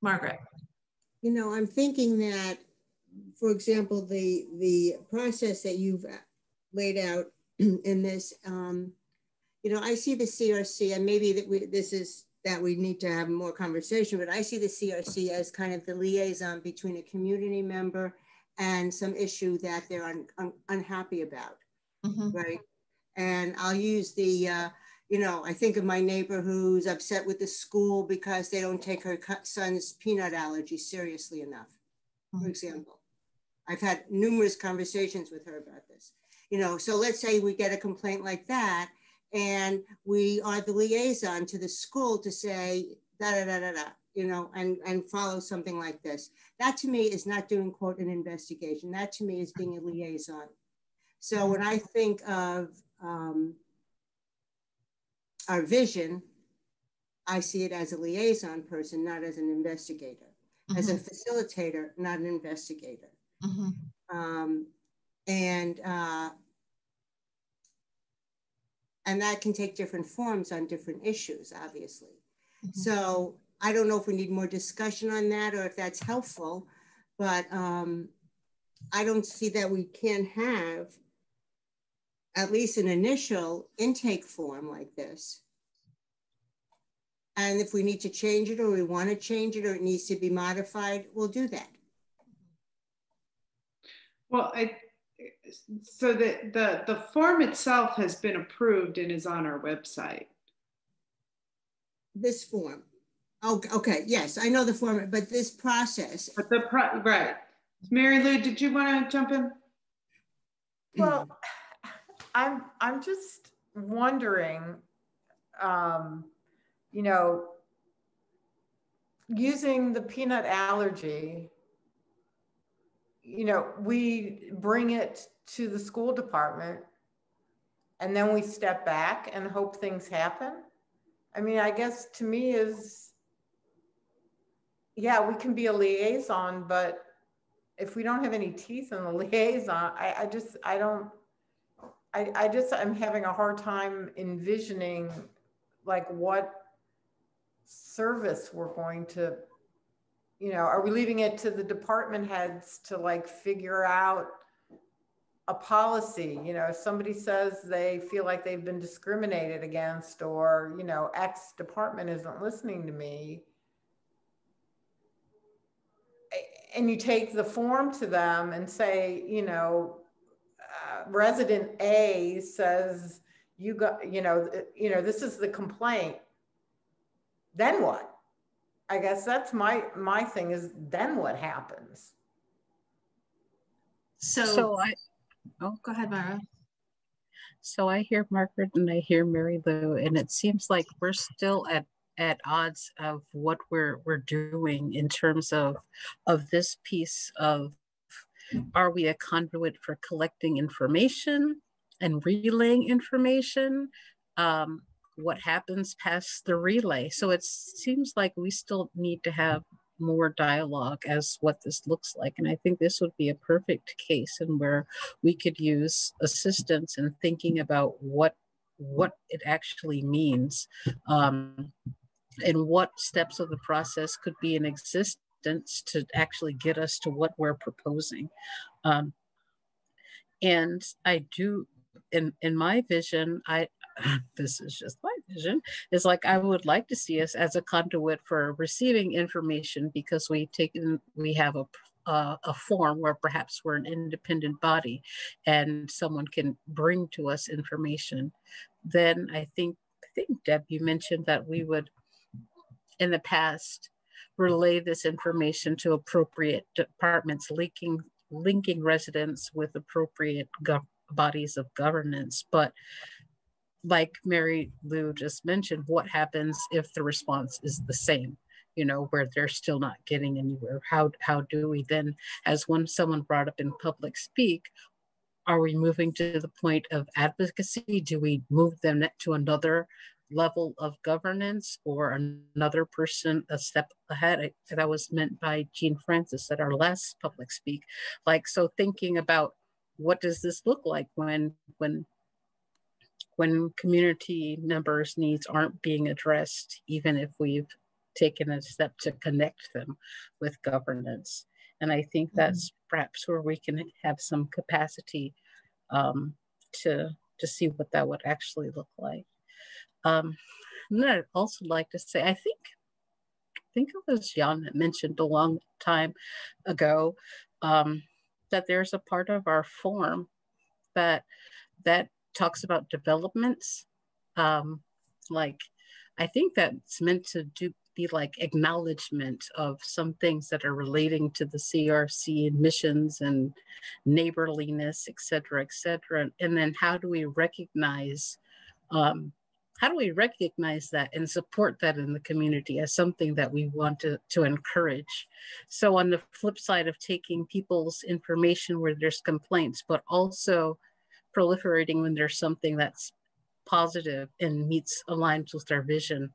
Margaret. You know, I'm thinking that, for example, the process that you've laid out in this, you know, I see the CRC, and maybe that we need to have more conversation, but I see the CRC as kind of the liaison between a community member and some issue that they're unhappy about, right? And I'll use the, you know, I think of my neighbor who's upset with the school because they don't take her son's peanut allergy seriously enough, for example. I've had numerous conversations with her about this. You know, so let's say we get a complaint like that, and we are the liaison to the school to say, you know, and follow something like this. That to me is not doing, quote, an investigation. That to me is being a liaison. So when I think of our vision, I see it as a liaison person, not as an investigator, as a facilitator, not an investigator. And that can take different forms on different issues, obviously. So I don't know if we need more discussion on that or if that's helpful, but I don't see that we can have at least an initial intake form like this. And if we need to change it, or we want to change it, or it needs to be modified, we'll do that. Well, so the form itself has been approved and is on our website. This form. Oh, okay. Yes, I know the form, but this process. But right. Mary Lou, did you want to jump in? Well, I'm just wondering, you know, using the peanut allergy, you know, we bring it to the school department and then we step back and hope things happen. I mean, I guess to me is, yeah, we can be a liaison, but if we don't have any teeth in the liaison, I'm having a hard time envisioning like what service we're going to, you know, are we leaving it to the department heads to like figure out a policy? You know, if somebody says they feel like they've been discriminated against, or, you know, X department isn't listening to me, and you take the form to them and say, you know, resident A says you know, this is the complaint, then what? I guess that's my thing is, then what happens? So go ahead, Myra. So I hear Margaret and I hear Mary Lou, and it seems like we're still at odds of what we're doing in terms of this piece of, are we a conduit for collecting information and relaying information? What happens past the relay? So it seems like we still need to have more dialogue as what this looks like. And I think this would be a perfect case in where we could use assistance in thinking about what it actually means, and what steps of the process could be in existence to actually get us to what we're proposing. And I do, in my vision, this is just my vision, is like I would like to see us as a conduit for receiving information, because we have a form where perhaps we're an independent body and someone can bring to us information. Then I think Deb, you mentioned that we would, in the past, relay this information to appropriate departments, linking residents with appropriate bodies of governance. But like Mary Lou just mentioned, what happens if the response is the same? you know, where they're still not getting anywhere. How do we then, as someone brought up in public speak, are we moving to the point of advocacy? Do we move them to another level of governance, or another person a step ahead? That was meant by Jean Francis at our last public speak. Like, so thinking about what does this look like when community members' needs aren't being addressed, even if we've taken a step to connect them with governance. And I think that's perhaps where we can have some capacity to see what that would actually look like. And I'd also like to say, I think it was Jon that mentioned a long time ago that there's a part of our form that talks about developments. Like, I think that's meant to be like acknowledgement of some things that are relating to the CRC and missions and neighborliness, et cetera, and then how do we recognize that and support that in the community as something that we want to encourage? So on the flip side of taking people's information where there's complaints, but also proliferating when there's something that's positive and aligns with our vision.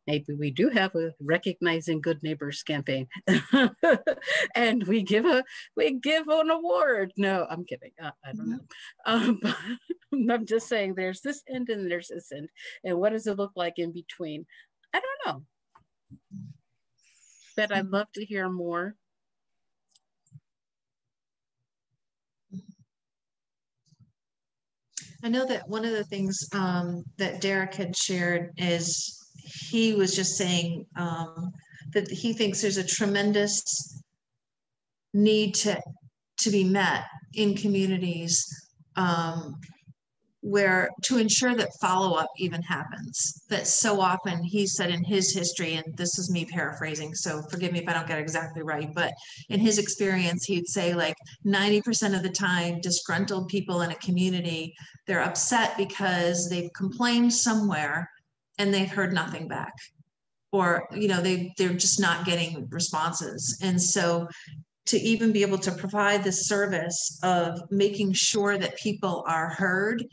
Maybe we do have a recognizing good neighbors campaign and we give an award. No, I'm kidding. I don't know. But I'm just saying there's this end and there's this end. And what does it look like in between? I don't know. But I'd love to hear more. I know that one of the things that Derek had shared is he was just saying that he thinks there's a tremendous need to be met in communities where to ensure that follow-up even happens. That so often he said in his history, and this is me paraphrasing, so forgive me if I don't get it exactly right, but in his experience, he'd say like 90% of the time, disgruntled people in a community, they're upset because they've complained somewhere and they've heard nothing back, or you know they're just not getting responses. And so to even be able to provide the service of making sure that people are heard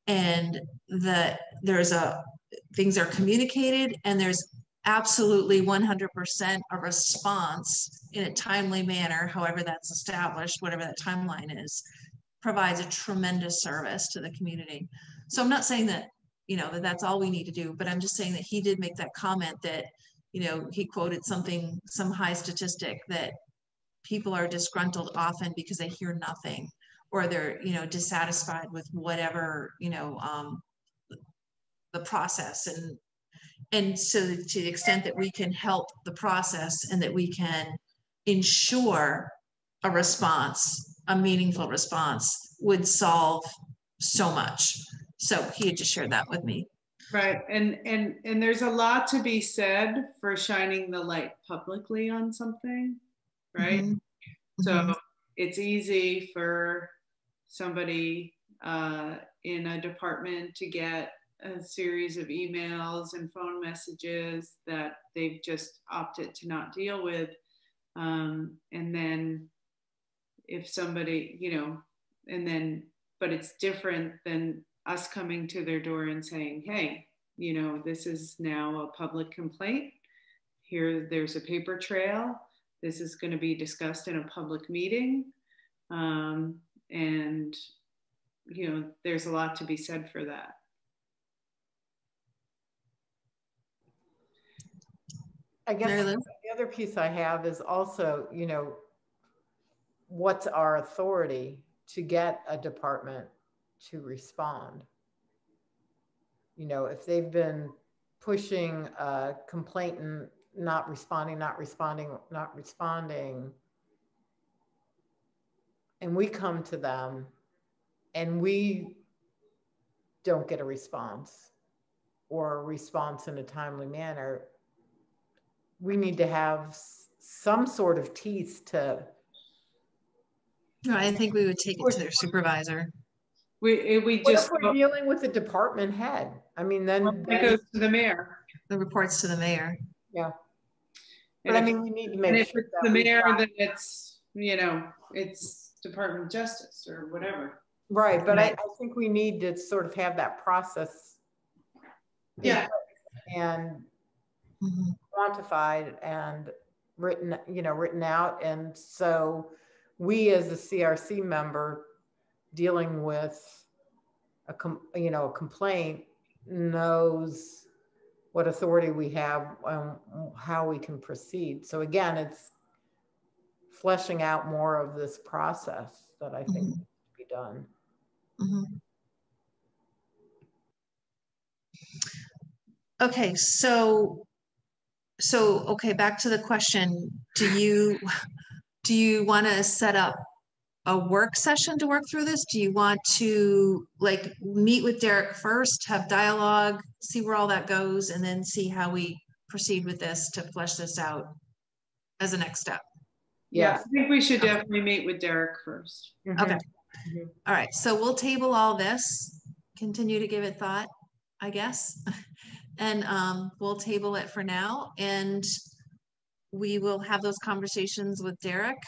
and that things are communicated and there's absolutely 100% a response in a timely manner, however that's established, whatever that timeline is, provides a tremendous service to the community. So I'm not saying that, you know, that's all we need to do, but I'm just saying that he did make that comment that, you know, he quoted some high statistic that people are disgruntled often because they hear nothing, or they're, you know, dissatisfied with whatever, you know, the process. And so to the extent that we can help the process and that we can ensure a response, a meaningful response, would solve so much. So he had just shared that with me. Right, and there's a lot to be said for shining the light publicly on something, right? Mm-hmm. So it's easy for somebody in a department to get a series of emails and phone messages that they've just opted to not deal with. And then if somebody, you know, but it's different than us coming to their door and saying, hey, you know, this is now a public complaint. Here, there's a paper trail. This is going to be discussed in a public meeting. And, you know, there's a lot to be said for that. I guess the other piece I have is also, you know, what's our authority to get a department to respond? You know, if they've been pushing a complaint and not responding, and we come to them and we don't get a response or a response in a timely manner, we need to have some sort of teeth to. No, I think we would take it to their supervisor. We just, what if we're dealing with the department head? I mean, then it goes to the mayor. The reports to the mayor. Yeah. But I mean, we need to make and if sure it's that the mayor, got, then it's, you know, it's Department of Justice or whatever. right. But I think we need to sort of have that process, yeah, and quantified and written, you know, written out. And so we, as a CRC member dealing with a complaint, knows what authority we have and how we can proceed. So again, it's fleshing out more of this process that I think needs to be done. Okay, so okay, back to the question. Do you want to set up a work session to work through this? Do you want to like meet with Derek first, have dialogue, see where all that goes, and then see how we proceed with this to flesh this out as a next step? Yeah, I think we should definitely meet with Derek first. Okay. All right, so we'll table all this, continue to give it thought, I guess. And we'll table it for now, and we will have those conversations with Derek,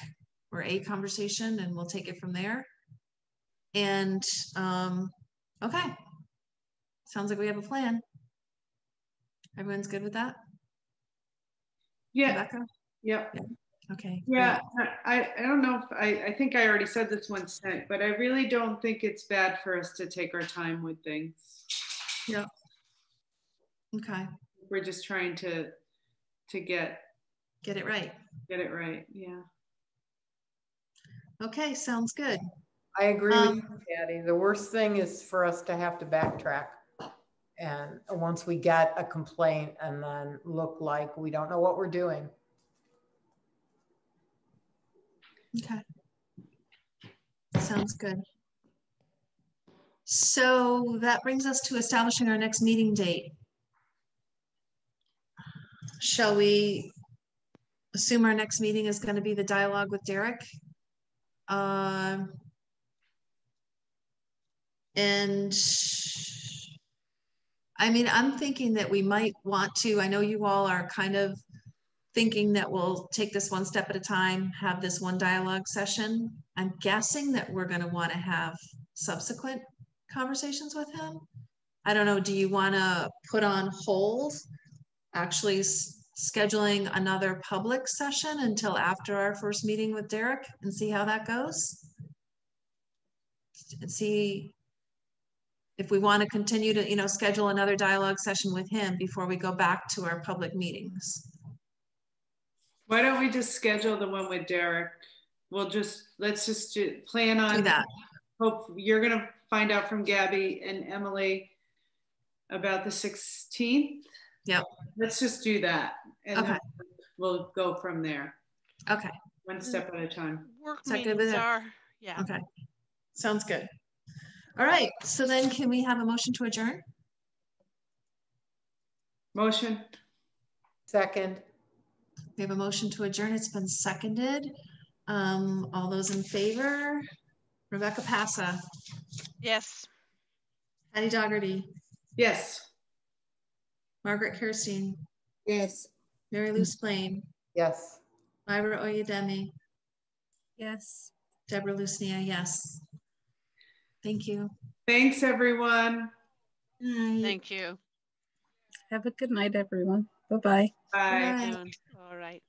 or a conversation, and we'll take it from there. And okay, sounds like we have a plan. Everyone's good with that? Yeah. Rebecca? Yep. Yeah. Okay. Yeah, I don't know if I think I already said this once, but I really don't think it's bad for us to take our time with things. Yeah. Okay. We're just trying to get it right. Get it right. Yeah. Okay, sounds good. I agree with you, Patti. The worst thing is for us to have to backtrack, and once we get a complaint and then look like we don't know what we're doing. Okay. Sounds good. So that brings us to establishing our next meeting date. Shall we assume our next meeting is going to be the dialogue with Derek? And I mean, I'm thinking that we might want to, I know you all are kind of thinking that we'll take this one step at a time, have this one dialogue session. I'm guessing that we're going to want to have subsequent conversations with him. I don't know, do you want to put on hold actually scheduling another public session until after our first meeting with Derek and see how that goes? And see if we want to continue to, you know, schedule another dialogue session with him before we go back to our public meetings. Why don't we just schedule the one with Derek? Let's just plan on do that. Hope you're going to find out from Gabby and Emily about the 16th. Yep. Let's just do that. And okay. Then we'll go from there. Okay. One step at a time. Work meetings are, yeah. Okay. Sounds good. All right. So then can we have a motion to adjourn? Motion. Second. We have a motion to adjourn. It's been seconded. All those in favor? Rebecca Passa. Yes. Patti Dougherty. Yes. Margaret Kierstein. Yes. Lou Splain. Yes. Myra Oyedemi. Yes. Deb Lusnia. Yes. Thank you. Thanks, everyone. Thank you. Have a good night, everyone. Bye-bye. Bye. Bye. All right.